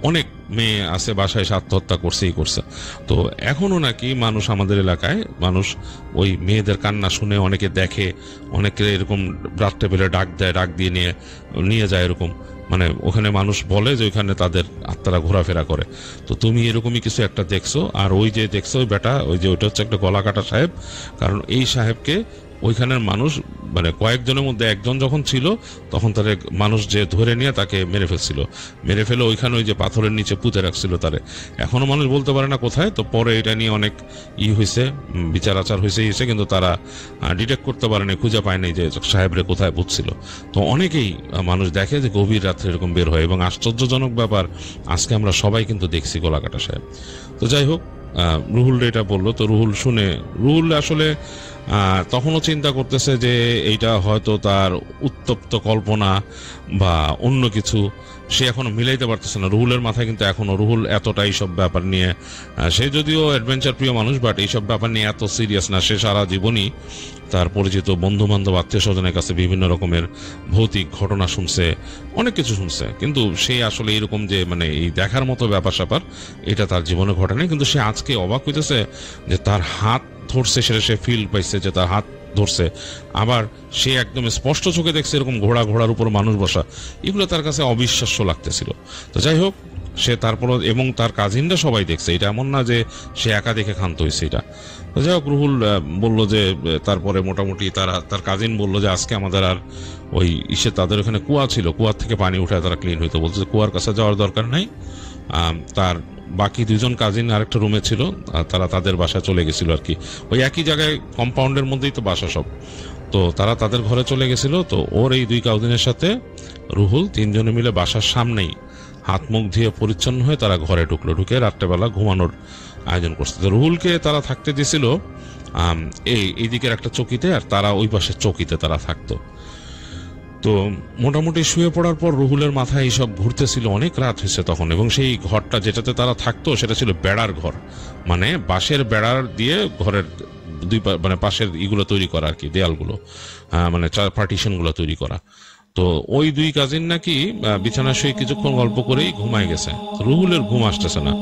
অনেক মেয়ে আছে বাসায় আত্মহত্যা করছেই করছে। তো এখনো নাকি মানুষ, আমাদের এলাকায় মানুষ ওই মেয়েদের কান্না শুনে, অনেকে দেখে, অনেকে এরকম রাত্রে বেলা ডাক দেয়, ডাক দিয়ে নিয়ে যায় এরকম। মানে ওখানে মানুষ বলে যে ওইখানে তাদের আত্মারা ঘোরাফেরা করে। তো তুমি এরকমই কিছু একটা দেখছো। আর ওই যে দেখছো ওই বেটা, ওই যে ওইটা হচ্ছে একটা গলা কাটা সাহেব। কারণ এই সাহেবকে ওইখানের মানুষ, মানে কয়েকজনের মধ্যে একজন যখন ছিল, তখন তারে মানুষ যে ধরে নিয়ে তাকে মেরে ফেলছিল, মেরে ফেলে ওইখানে ওই যে পাথরের নিচে পুঁতে রাখছিল তারে। এখনো মানুষ বলতে পারে না কোথায়। তো পরে এটা নিয়ে অনেক হয়েছে, বিচার আচার হয়েছে, কিন্তু তারা ডিটেক্ট করতে পারেনি, খুঁজে পায়নি যে সাহেবরে কোথায় পুঁতছিল। তো অনেকেই মানুষ দেখে যে গভীর রাত্রে এরকম বের হয়। এবং আশ্চর্যজনক ব্যাপার, আজকে আমরা সবাই কিন্তু দেখছি গলাকাটা সাহেব। তো যাই হোক, রুহুল এটা বললো। তো রুহুল শুনে, রুহুল আসলে তখনও চিন্তা করতেছে যে এইটা হয়তো তার উত্তপ্ত কল্পনা বা অন্য কিছু, সে এখনো মিলাইতে পারতেছে না। রুহুলের মাথায় কিন্তু এখনো, রুহুল এতটা এইসব ব্যাপার নিয়ে, সে যদিও অ্যাডভেঞ্চার প্রিয় মানুষ, বাট এইসব ব্যাপার নিয়ে এত সিরিয়াস না। সে সারা জীবনই তার পরিচিত বন্ধু বান্ধব, আত্মীয় স্বজনের কাছে বিভিন্ন রকমের ভৌতিক ঘটনা শুনছে, অনেক কিছু শুনছে, কিন্তু সে আসলে এরকম যে মানে এই দেখার মতো ব্যাপার স্যাপার এটা তার জীবনে ঘটে নাই। কিন্তু সে আজকে অবাক হইতেছে যে তার হাত ধরছে, সেটা সে ফিল পাইছে যে তার হাত ধরছে। আবার সে একদম স্পষ্ট চোখে দেখছে এরকম ঘোড়ার উপর মানুষ বসা। এগুলো তার কাছে অবিশ্বাস্য লাগতেছিল। তো যাই হোক, সে তারপর, এবং তার কাজিনরা সবাই দেখছে, এটা এমন না যে সে একা দেখে ক্ষান্ত হয়েছে এটা। তো যাই হোক, রুহুল বললো যে তারপরে মোটামুটি তার কাজিন বললো যে আজকে আমাদের আর ওই তাদের ওখানে কুয়া ছিল, কুয়ার থেকে পানি উঠায় তারা ক্লিন হইতো, বলছে কুয়ার কাছে যাওয়ার দরকার নাই। তার বাকি 2জন কাজিন আরেকটা রুমে ছিল, তারা তাদের বাসায় চলে গেছিল আর কি। ওই একই জায়গায় কম্পাউন্ডের মধ্যেই তো বাসা সব। তো তারা তাদের ঘরে চলে গেছিল। তো ওর এই 2 কাজিনের সাথে রুহুল 3 জনে মিলে বাসার সামনেই হাত মুখ ধুয়ে পরিচ্ছন্ন হয়ে তারা ঘরে ঢুকলো। ঢুকে রাত্রেবেলা ঘুমানোর আয়োজন করছে। তো রুহুলকে তারা থাকতে দিয়েছিল এই দিকের একটা চৌকিতে, আর তারা ওই পাশের চৌকিতে তারা থাকতো। তো মোটামুটি শুয়ে পড়ার পর রুহুলের মাথায় এইসব ঘুরতেছিল, অনেক রাত হয়েছে তখন। এবং সেই ঘরটা যেটাতে তারা থাকতো সেটা ছিল বেড়ার ঘর, মানে বাঁশের বেড়ার দিয়ে ঘরের মানে পাশের ইগুলো তৈরি করা আর কি, দেয়ালগুলো, মানে পার্টিশন গুলো তৈরি করা। তো ওই 2 কাজিন নাকি বিছানায় শুয়ে কিছুক্ষণ গল্প করেই ঘুমায় গেছে। রুহুলের ঘুম আসতেছে না,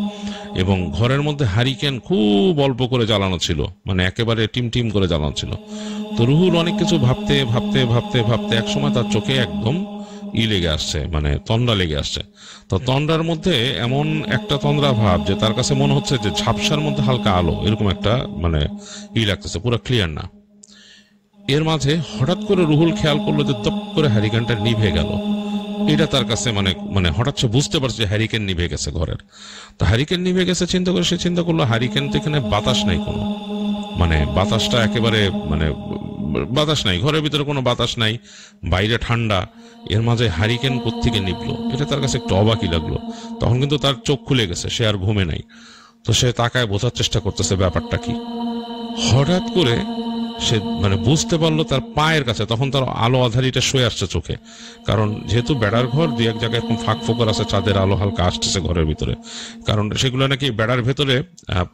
এবং ঘরের মধ্যে হারিকেন খুব অল্প করে জ্বালানো ছিল, মানে একেবারে টিম করে জ্বালানো ছিল। তো রুহুল অনেক কিছু ভাবতে ভাবতে ভাবতে ভাবতে একসময় তার চোখে একদম লেগে আসছে, মানে তন্দ্রা লেগে আসছে। তো তন্দ্রার মধ্যে এমন একটা তন্দ্রা ভাব যে তার কাছে মনে হচ্ছে যে ঝাপসার মধ্যে হালকা আলো, এরকম একটা মানে লাগতেছে, পুরো ক্লিয়ার না। এর মাঝে হঠাৎ করে রুহুল খেয়াল করলো যে দপ করে হ্যারিকেনটা নিভে গেল। এটা তার কাছে মানে হঠাৎ সে বুঝতে পারছে যে হ্যারিকেন নিভে গেছে ঘরের। তো হ্যারিকেন নিভে গেছে সে চিন্তা করলো হ্যারিকেন তো এখানে বাতাস নাই কোনো, মানে বাতাসটা একেবারে মানে বাতাস নাই, ঘরের ভিতরে কোনো বাতাস নাই, বাইরে ঠান্ডা, এর মাঝে হ্যারিকেন কোত্থেকে নিভলো, এটা তার কাছে একটু অবাকই লাগলো। তখন কিন্তু তার চোখ খুলে গেছে, সে আর ঘুমে নাই। তো সে তাকায় বোঝার চেষ্টা করতেছে ব্যাপারটা কি। হঠাৎ করে সে মানে বুঝতে পারলো তার পায়ের কাছে, তখন তার আলো আধারিটা শুয়ে আসছে চোখে, কারণ যেহেতু বেড়ার ঘর 2-1 জায়গায় এরকম ফাঁক ফোকর আছে, চাঁদের আলো হালকা আসতেছে ঘরের ভিতরে। কারণ সেগুলো নাকি বেড়ার ভেতরে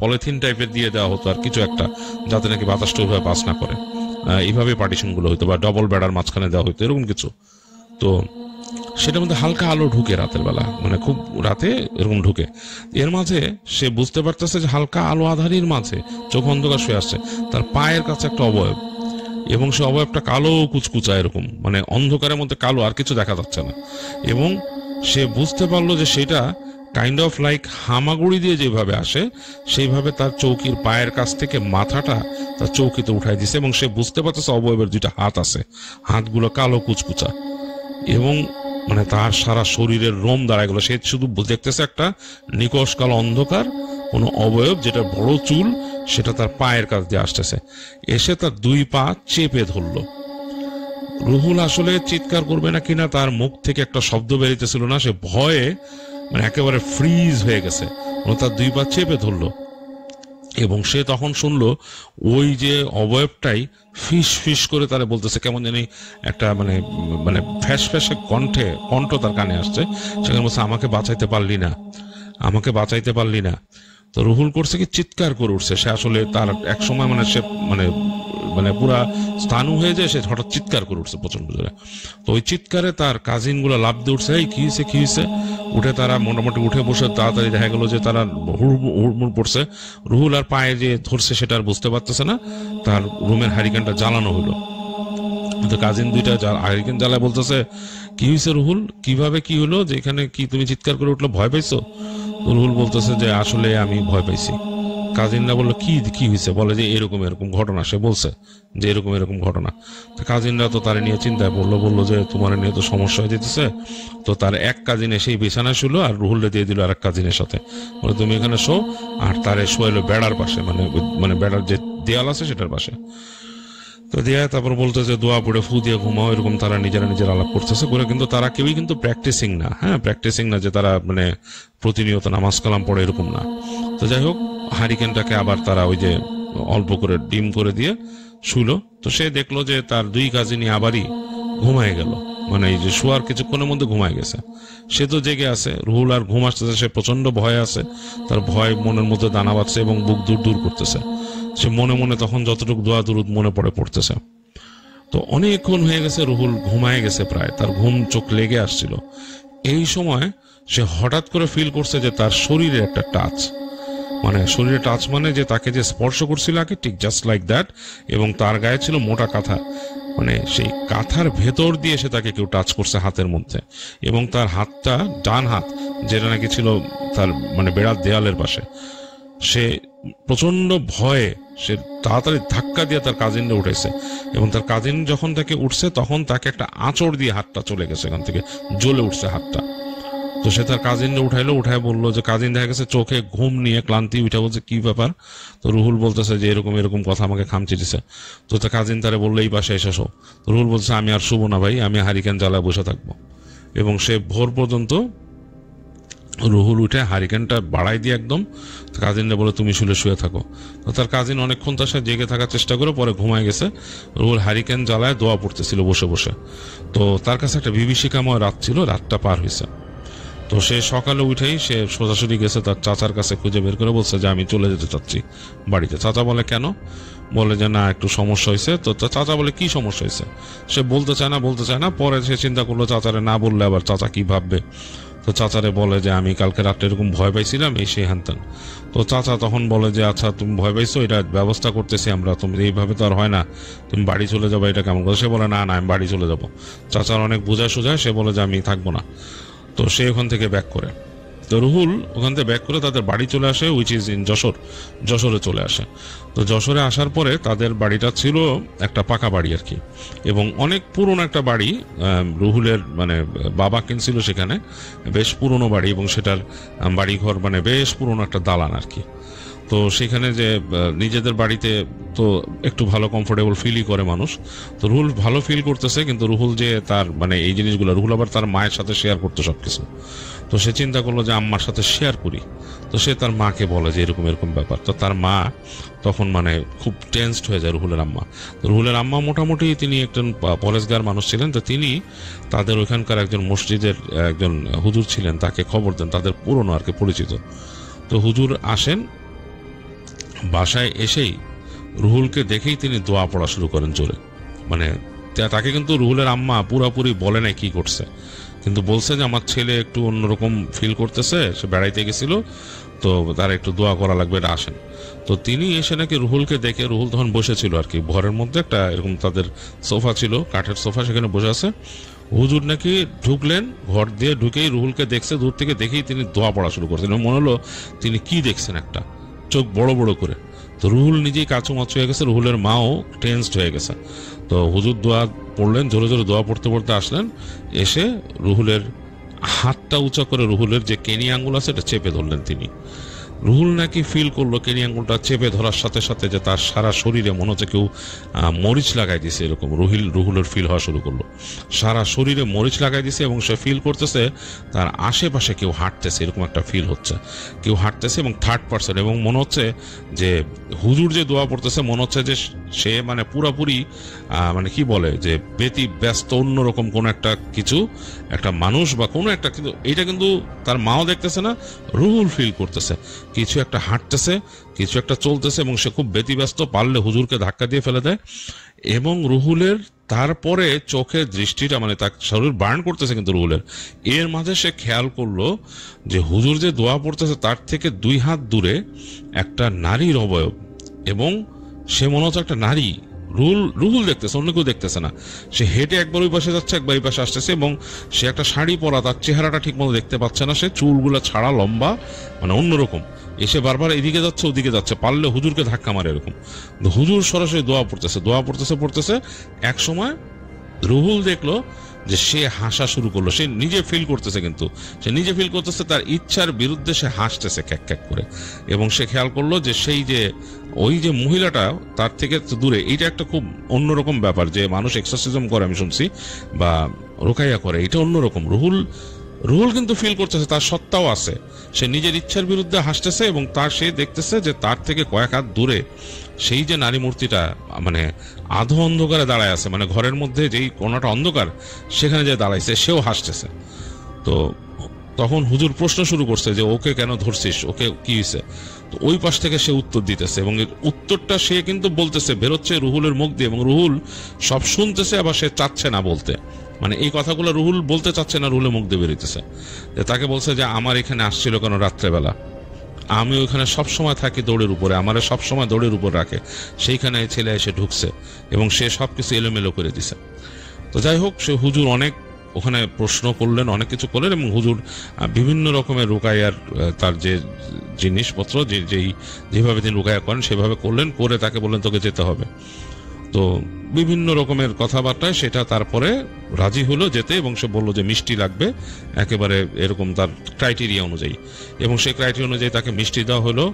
পলিথিন টাইপের দিয়ে দেওয়া হতো আর কিছু একটা, যাতে নাকি বাতাসটা ওইভাবে পাস না করে, এইভাবে পার্টিশন গুলো হইতো, বা ডবল বেড়ার মাঝখানে দেওয়া হইতো, এরকম কিছু। তো সেটার মধ্যে হালকা আলো ঢুকে রাতের বেলা, মানে খুব রাতে এরকম ঢুকে। এর মাঝে সে বুঝতে পারতেছে যে হালকা আলো আধারির মাঝে চোখ অন্ধকার শুয়ে আসছে তার পায়ের কাছে একটা অবয়ব, এবং সে অবয়বটা কালো কুচকুচা এরকম, মানে অন্ধকারের মধ্যে কালো, আর কিছু দেখা যাচ্ছে না। এবং সে বুঝতে পারলো যে সেটা কাইন্ড অফ লাইক হামাগুড়ি দিয়ে যেভাবে আসে সেইভাবে তার চৌকির পায়ের কাছ থেকে মাথাটা তার চৌকিতে উঠাই দিছে। এবং সে বুঝতে পারতেছে অবয়বের 2টা হাত আছে, হাতগুলো কালো কুচকুচা, এবং মানে তার সারা শরীরের রোম দাঁড়ায় গেল। সে শুধু দেখতেছে একটা নিকশ কালো অন্ধকার কোনো অবয়ব, যেটা বড় চুল, সেটা তার পায়ের কাছ দিয়ে আসতেছে, এসে তার 2 পা চেপে ধরলো। রুহুল আসলে চিৎকার করবে না কিনা, তার মুখ থেকে একটা শব্দ বেরিতেছিল না, সে ভয়ে মানে একেবারে ফ্রিজ হয়ে গেছে, তার দুই পা চেপে ধরলো। এবং সে তখন শুনলো ওই যে অবয়বটাই ফিস ফিস করে তারা বলতেছে, কেমন জানি একটা মানে মানে ফ্যাস ফ্যাসে কণ্ঠ তার কানে আসছে। সেখানে বলছে, আমাকে বাঁচাইতে পারলি না, আমাকে বাঁচাইতে পারলি না। তো রুহুল করছে কি, চিৎকার করে উঠছে। সে আসলে তার এক সময় মানে সে মানে মানে পুরা স্থানু হয়ে যায়, সে হঠাৎ চিৎকার করে উঠছে প্রচন্ড জোরে। তো ওই চিৎকারে তার কাজিন গুলা লাফ দিয়ে উঠছে, এই কি হয়েছে কি হয়েছে। উঠে তারা মোটামুটি উঠে বসে তাড়াতাড়ি দেখা গেল যে তারা হুড়মুড় পড়ছে। রুহুল আর পায়ে যে ধরছে সেটা আর বুঝতে পারতেছে না, তার রুমের হারিকেনটা জ্বালানো হলো। তো কাজিন দুইটা হারিকেন জ্বালায় বলতেছে, কি হয়েছে রুহুল, কিভাবে কি হলো, যে এখানে কি তুমি চিৎকার করে উঠলো, ভয় পাইছো? রুহুল বলতেছে যে আসলে আমি ভয় পাইছি। কাজিনরা বললো, কি কি হয়েছে? বলে যে এরকম এরকম ঘটনা। সে বলছে যে এরকম এরকম ঘটনা। তো কাজিনরা তো তার নিয়ে চিন্তায় বললো যে তোমার নিয়ে তো সমস্যা হয়ে যেতেছে। তো তার এক কাজিন এসেই বিছানায় শুলো আর রুহুলরে দিয়ে দিল আর এক কাজিনের সাথে, বলে তুমি এখানে শো। আর তারে শোয়াইলো বেড়ার পাশে, মানে মানে বেড়ার যে দেয়াল আছে সেটার পাশে। তো দিয়া তারপর বলতেছে দোয়া পড়ে ফু দিয়ে ঘুমাও, এরকম তারা নিজেরা নিজের আলাপ করতেছে করে। কিন্তু তারা কেউই কিন্তু প্র্যাকটিসিং না, হ্যাঁ প্র্যাকটিসিং না যে তারা মানে প্রতিনিয়ত নামাজ কালাম পড়ে, এরকম না। তো যাই হোক, হারিকেনটাকে আবার তারা ওই যে অল্প করে ডিম করে দিয়ে শুলো। তো সে দেখলো যে তার দুই কাজিনই আবারই ঘুমায় গেল, মানে এই যে শোয়ার কিছুক্ষণের মধ্যে ঘুমায় গেছে। সে তো জেগে আছে, রুহুল আর ঘুম আসতেছে, সে প্রচন্ড ভয় আছে, তার ভয় মনের মধ্যে দানা বাঁধছে এবং বুক দূর দূর করতেছে। সে মনে মনে তখন যতটুকু দোয়া দুরুদ মনে পড়তেছে। তো অনেকক্ষণ হয়ে গেছে, রুহুল ঘুমায় গেছে প্রায়, তার ঘুম চোখ লেগে আসছিল। এই সময় সে হঠাৎ করে ফিল করছে যে তার শরীরে একটা টাচ, মানে শরীরে টাচ মানে যে তাকে যে স্পর্শ করছিল আগে, ঠিক জাস্ট লাইক দ্যাট। এবং তার গায়ে ছিল মোটা কাঁথা, মানে সেই কাঁথার ভেতর দিয়ে সে তাকে কেউ টাচ করছে হাতের মধ্যে। এবং তার হাতটা ডান হাত, যেটা নাকি ছিল তার মানে বেড়ার দেয়ালের পাশে। সে প্রচন্ড ভয়ে সে তাড়াতাড়ি ধাক্কা দিয়ে তার কাজিনকে উঠেছে। এবং তার কাজিন যখন তাকে উঠছে তখন তাকে একটা আঁচড় দিয়ে হাতটা চলে গেছে, এখান থেকে জ্বলে উঠছে হাতটা। তো সে তার কাজিনকে উঠায় বললো যে, কাজিন দেখা গেছে চোখে ঘুম নিয়ে ক্লান্তি উঠে বলছে কি ব্যাপার। তো রুহুল বলতেছে যে এরকম এরকম কথা আমাকে খামচি দিছে। তো তার কাজিন তারে বললো এই পাশে এসে শো। রুহুল বলছে আমি আর শুবো না ভাই, আমি হারিকেন জ্বালায় বসে থাকবো। এবং সে ভোর পর্যন্ত রুহুল উঠে হারিকেনটা বাড়াই দিয়ে একদম কাজিনরা বলে তুমি শুয়ে থাকো। তো তার কাজিন অনেকক্ষণ তার সাথে জেগে থাকার চেষ্টা করে, পরে ঘুমায় গেছে। রুহুল হারিকেন জ্বালায় দোয়া পড়তেছিল বসে বসে। তো তার কাছে একটা বিভীষিকাময় রাত ছিল, রাতটা পার হয়েছে। তো সে সকালে উঠেই সে সোজাসুজি গেছে তার চাচার কাছে, খুঁজে বের করে বলছে যে আমি চলে যেতে চাচ্ছি বাড়িতে। চাচা বলে কেন? বলে যে না একটু সমস্যা হয়েছে। তো চাচা বলে কি সমস্যা হয়েছে? সে বলতে চায় না। পরে সে চিন্তা করলো চাচারে না বললে আবার চাচা কি ভাববে। তো চাচারে বলে যে আমি কালকে রাত্রে এরকম ভয় পাইছিলাম, এই সেই হ্যানত্যান। তো চাচা তখন বলে যে আচ্ছা তুমি ভয় পাইছো, এটা ব্যবস্থা করতেছি আমরা, তুমি এইভাবে তো আর হয় না, তুমি বাড়ি চলে যাবো, এটা কেমন কথা? সে বলে না আমি বাড়ি চলে যাবো। চাচার অনেক বোঝায় সোজায়, সে বলে যে আমি থাকবো না। তো সে ওখান থেকে ব্যাক করে। তো রুহুল ওখান থেকে ব্যাক করে তাদের বাড়ি চলে আসে, উইচ ইজ ইন যশোরে চলে আসে। তো যশোরে আসার পরে তাদের বাড়িটা ছিল একটা পাকা বাড়ি আর কি, এবং অনেক পুরনো একটা বাড়ি। রুহুলের মানে বাবা কিনছিল সেখানে, বেশ পুরনো বাড়ি, এবং সেটার বাড়িঘর মানে বেশ পুরনো একটা দালান আর কি। তো সেখানে যে নিজেদের বাড়িতে তো একটু ভালো কমফোর্টেবল ফিলই করে মানুষ। তো রুহুল ভালো ফিল করতেছে, কিন্তু রুহুল যে তার মানে এই জিনিসগুলো রুহুল আবার তার মায়ের সাথে শেয়ার করতো সবকিছু। তো সে চিন্তা করলো যে আম্মার সাথে শেয়ার করি। তো সে তার মাকে বলে যে এরকম এরকম ব্যাপার। তো তার মা তখন মানে খুব টেন্সড হয়ে যায় রুহুলের আম্মা। তো রুহুলের আম্মা মোটামুটি তিনি একজন পরেশগার মানুষ ছিলেন। তো তিনি তাদের ওইখানকার একজন মসজিদের একজন হুজুর ছিলেন, তাকে খবর দেন, তাদের পুরনো আর কি পরিচিত। তো হুজুর আসেন, বাসায় এসেই রুহুলকে দেখেই তিনি দোয়া পড়া শুরু করেন জোরে। মানে তাকে কিন্তু রুহুলের আম্মা পুরাপুরি বলে নাই কি করছে, কিন্তু বলছে যে আমার ছেলে একটু অন্যরকম ফিল করতেছে, সে বেড়াইতে গেছিল, তো তার একটু দোয়া করা লাগবে, এটা আসেন। তো তিনি এসে নাকি রুহুলকে দেখে, রুহুল তখন বসেছিল আর কি ঘরের মধ্যে, একটা এরকম তাদের সোফা ছিল, কাঠের সোফা, সেখানে বসে আছে। হুজুর নাকি ঢুকলেন, ঘর দিয়ে ঢুকেই রুহুলকে দেখছে, দূর থেকে দেখেই তিনি দোয়া পড়া শুরু করছেন। মনে হলো তিনি কি দেখছেন, একটা চোখ বড় বড় করে। তো রুহুল নিজেই কাচুমাচু হয়ে গেছে, রুহুলের মাও টেন্সড হয়ে গেছে। তো হুজুর দোয়া পড়লেন, জোরে জোরে দোয়া পড়তে পড়তে আসলেন, এসে রুহুলের হাতটা উঁচা করে রুহুলের যে কেনি আঙ্গুল আছে এটা চেপে ধরলেন তিনি। রুহুল নাকি ফিল করলো কেনি আঙ্গুলটা চেপে ধরার সাথে সাথে যে তার সারা শরীরে মনে হচ্ছে কেউ মরিচ লাগাই দিছে, এরকম রুহুলের ফিল হওয়া শুরু করলো। সারা শরীরে মরিচ লাগাই দিছে এবং সে ফিল করতেছে তার আশেপাশে কেউ হাঁটতেছে, এরকম একটা ফিল হচ্ছে, কেউ হাঁটতেছে এবং থার্ড পার্সন। এবং মনে হচ্ছে যে হুজুর যে দোয়া পড়তেছে মনে হচ্ছে যে সে মানে পুরাপুরি মানে কি বলে যে ব্যস্ত অন্যরকম কোনো একটা কিছু, একটা মানুষ বা কোনো একটা, কিন্তু এইটা কিন্তু তার মাও দেখতেছে না, রুহুল ফিল করতেছে কিছু একটা হাঁটতেছে, কিছু একটা চলতেছে এবং সে খুব ব্যতিব্যস্ত, পারলে হুজুরকে ধাক্কা দিয়ে ফেলে দেয়। এবং রুহুলের তারপরে চোখের দৃষ্টিটা মানে তার শরীর বার্ন করতেছে, কিন্তু রুহুলের এর মাঝে সে খেয়াল করলো যে হুজুর যে দোয়া পড়তেছে তার থেকে 2 হাত দূরে একটা নারীর অবয়ব, এবং সে মনে হচ্ছে একটা নারী। রুহুল দেখতেছে, অন্য কেউ দেখতেছে না। সে হেঁটে একবার ওই পাশে যাচ্ছে, একবার এই পাশে আসতেছে, এবং সে একটা শাড়ি পরা, তার চেহারাটা ঠিক মতো দেখতে পাচ্ছে না, সে চুলগুলো ছাড়া, লম্বা, মানে অন্যরকম। এসে বারবার এদিকে যাচ্ছে ওদিকে যাচ্ছে, পারলে হুজুরকে ধাক্কা মারে এরকম। হুজুর সরাসরি দোয়া পড়তেছে। এক সময় রুহুল দেখলো যে সে হাসা শুরু করলো, সে নিজে ফিল করতেছে, কিন্তু সে নিজে ফিল করতেছে তার ইচ্ছার বিরুদ্ধে সে হাসতেছে ক্যাক ক্যাক করে। এবং সে খেয়াল করলো যে সেই যে ওই যে মহিলাটা তার থেকে দূরে, এইটা একটা খুব অন্যরকম ব্যাপার যে মানুষ এক্সারসাইজম করে, আমি শুনছি, বা রোকাইয়া করে, এটা অন্যরকম। রুহুল কিন্তু ফিল করতেছে তার সত্তাও আছে, সে নিজের ইচ্ছার বিরুদ্ধে হাসতেছে এবং সে দেখতেছে যে তার থেকে কয়েক হাত দূরে সেই যে নারী মূর্তিটা মানে আধো অন্ধকারে দাঁড়ায় আছে, মানে ঘরের মধ্যে যেই কোণাটা অন্ধকার সেখানে যে দাঁড়াইছে, সেও হাসতেছে। তো তখন হুজুর প্রশ্ন শুরু করছে যে ওকে কেন ধরছিস, ওকে কি হয়েছে? তো ওই পাশ থেকে সে উত্তর দিতেছে এবং এর উত্তরটা সে কিন্তু বলতেছে বেরোচ্ছে রুহুলের মুখ দিয়ে, এবং রুহুল সব শুনতেছে, আবার সে চাচ্ছে না বলতে, মানে এই কথাগুলো রুহুল বলতে চাচ্ছে না, রুহুলের মুখ দিয়ে বেরোতেছে। যে তাকে বলছে যে আমার এখানে আসছিল কেন রাত্রেবেলা, আমি ওইখানে সবসময় থাকি দৌড়ের উপরে, আমার সবসময় দৌড়ের উপর রাখে, সেইখানে ছেলে এসে ঢুকছে এবং সে সবকিছু এলোমেলো করে দিছে। তো যাই হোক, সে হুজুর অনেক ওখানে প্রশ্ন করলেন, অনেক কিছু করলেন, এবং হুজুর বিভিন্ন রকমের রুকাইয়ার তার যে জিনিসপত্র যেভাবে তিনি রুকাইয়া করেন সেভাবে করলেন, করে তাকে বললেন তোকে যেতে হবে। তো বিভিন্ন রকমের কথাবার্তায় সেটা তারপরে রাজি হলো যেতে, এবং সে বলল যে মিষ্টি লাগবে একেবারে এরকম তার ক্রাইটেরিয়া অনুযায়ী, এবং সেই ক্রাইটেরিয়া অনুযায়ী তাকে মিষ্টি দেওয়া হলো,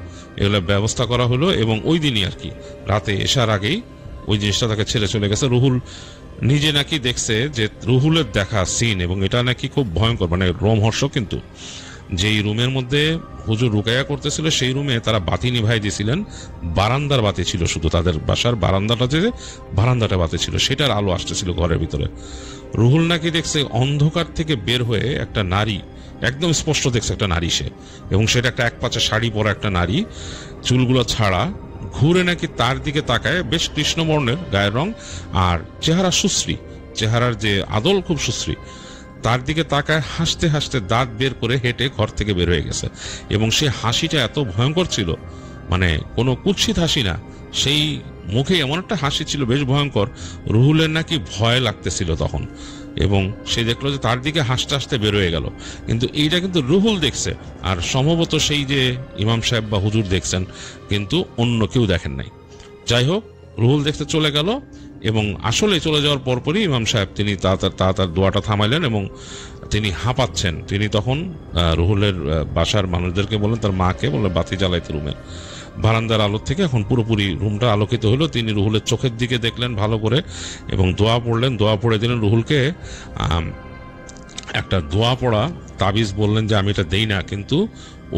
এগুলো ব্যবস্থা করা হলো। এবং ওই দিনই আর কি রাতে এসার আগেই ওই জিনিসটা তাকে ছেড়ে চলে গেছে। রুহুল নিজে নাকি দেখছে যে রুহুলের দেখা সিন, এবং এটা নাকি খুব ভয়ঙ্কর, মানে রোমহর্ষক। কিন্তু যেই রুমের মধ্যে হুজুর রুকাইয়া করতেছিল সেই রুমে তারা বাতি নিভাই দিয়েছিলেন, বারান্দার বাতি ছিল, শুধু তাদের বাসার বারান্দাটা বাতি ছিল, সেটার আলো আসতেছিল ঘরের ভিতরে। রুহুল নাকি দেখছে অন্ধকার থেকে বের হয়ে একটা নারী, একদম স্পষ্ট দেখছে একটা নারী সে, এবং সেটা একটা এক পাচা শাড়ি পরা একটা নারী, চুলগুলো ছাড়া, ঘুরে নাকি তার দিকে তাকায়, বেশ কৃষ্ণবর্ণের গায়ের রং, আর চেহারা সুশ্রী, চেহারার যে আদল খুব সুশ্রী, তার দিকে তাকায়, হাসতে হাসতে দাঁত বের করে হেঁটে ঘর থেকে বের হয়ে গেছে। এবং সে হাসিটা এত ভয়ঙ্কর ছিল, মানে কোনো কুৎসিত হাসি না, সেই মুখে এমন একটা হাসি ছিল বেশ ভয়ঙ্কর। রুহুলের নাকি ভয় লাগতেছিল তখন, এবং সে দেখলো যে তার দিকে হাসতে হাসতে বের হয়ে গেল। কিন্তু এইটা কিন্তু রুহুল দেখছে, আর সম্ভবত সেই যে ইমাম সাহেব বা হুজুর দেখছেন, কিন্তু অন্য কেউ দেখেন নাই। যাই হোক, রুহুল দেখতে চলে গেল, এবং আসলে চলে যাওয়ার পরপরই ইমাম সাহেব তিনি তার দোয়াটা থামাইলেন, এবং তিনি হাঁপাচ্ছেন। তিনি তখন রুহুলের বাসার মানুষদেরকে বললেন, তার মাকে বললেন বাতি জ্বালাইতে রুমের বারান্দার আলো থেকে। এখন পুরোপুরি রুমটা আলোকিত হলো, তিনি রুহুলের চোখের দিকে দেখলেন ভালো করে এবং দোয়া পড়লেন, দোয়া পড়ে দিলেন রুহুলকে একটা দোয়া পড়া তাবিজ, বললেন যে আমি এটা দেই না, কিন্তু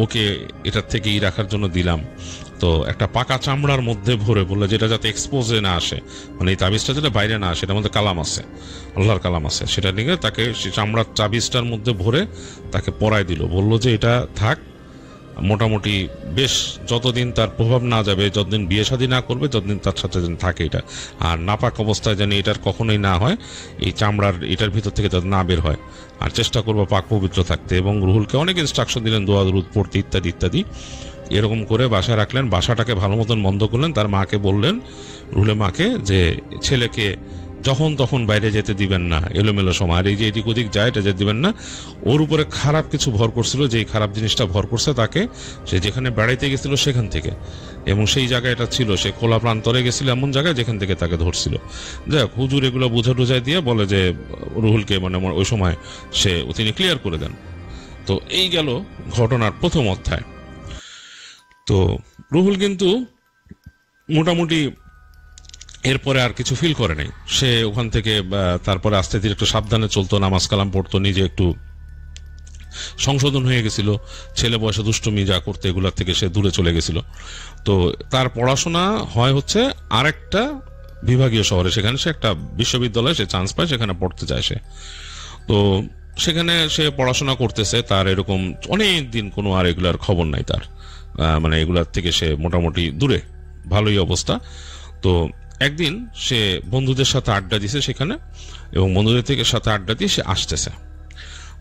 ওকে এটার থেকেই রাখার জন্য দিলাম। তো একটা পাকা চামড়ার মধ্যে ভরে, বললে যেটা যাতে এক্সপোজে না আসে, মানে এই তাবিজটা যেটা বাইরে না আসে, এটার মধ্যে কালাম আছে, আল্লাহর কালাম আছে, সেটা নিয়ে তাকে সেই চামড়ার তাবিজটার মধ্যে ভরে তাকে পরায় দিল। বলল যে এটা থাক, মোটামুটি বেশ যতদিন তার প্রভাব না যাবে, যতদিন বিয়ে শাদী না করবে, ততদিন তার সাথে যেন থাকে এটা, আর নাপাক অবস্থায় যেন এটার কখনোই না হয়, এই চামড়ার এটার ভিতর থেকে যাতে না বের হয়, আর চেষ্টা করবো পাক পবিত্র থাকতে। এবং রুহুলকে অনেক ইনস্ট্রাকশন দিলেন, দোয়া দুরূদ পড়তে ইত্যাদি ইত্যাদি। এরকম করে বাসায় রাখলেন, বাসাটাকে ভালো মতন বন্ধ করলেন। তার মাকে বললেন, রুহুলের মাকে, যে ছেলেকে যখন তখন বাইরে যেতে দিবেন না, এলোমেলো সময়, আর এই যে এদিক ওদিক যায় এটা যেতে দিবেন না। ওর উপরে খারাপ কিছু ভর করছিল, যে খারাপ জিনিসটা ভর করছে তাকে, সে যেখানে বেড়াইতে গেছিল সেখান থেকে, এবং সেই জায়গায় এটা ছিল, সে খোলা প্রান্তরে গেছিল এমন জায়গায় যেখান থেকে তাকে ধরছিল। যাই হোক, হুজুর এগুলো বুঝা টুঝাই দিয়ে বলে যে রুহুলকে মানে ওই সময় তিনি ক্লিয়ার করে দেন। তো এই গেল ঘটনার প্রথম অধ্যায়। তো রুহুল কিন্তু মোটামুটি এরপরে আর কিছু ফিল করে নাই। সে ওখান থেকে তারপরে আস্তে ধীরে একটু সাবধানে চলতো, নামাজ কালাম পড়তো, নিজে একটু সংশোধন হয়ে গেছিল, ছেলে বয়সে দুষ্টুমি যা করতে এগুলার থেকে সে দূরে চলে গেছিল। তো তার পড়াশোনা হয় হচ্ছে আরেকটা বিভাগীয় শহরে, সেখানে সে একটা বিশ্ববিদ্যালয়ে সে চান্স পায়, সেখানে পড়তে যায় সে। তো সেখানে সে পড়াশোনা করতেছে, তার এরকম অনেক দিন কোনো আর এগুলার খবর নাই তার, মানে এগুলার থেকে সে মোটামুটি দূরে, ভালোই অবস্থা। তো একদিন সে বন্ধুদের সাথে আড্ডা দিছে সেখানে, এবং বন্ধুদের থেকে সাথে আড্ডা দিয়ে সে আসতেছে।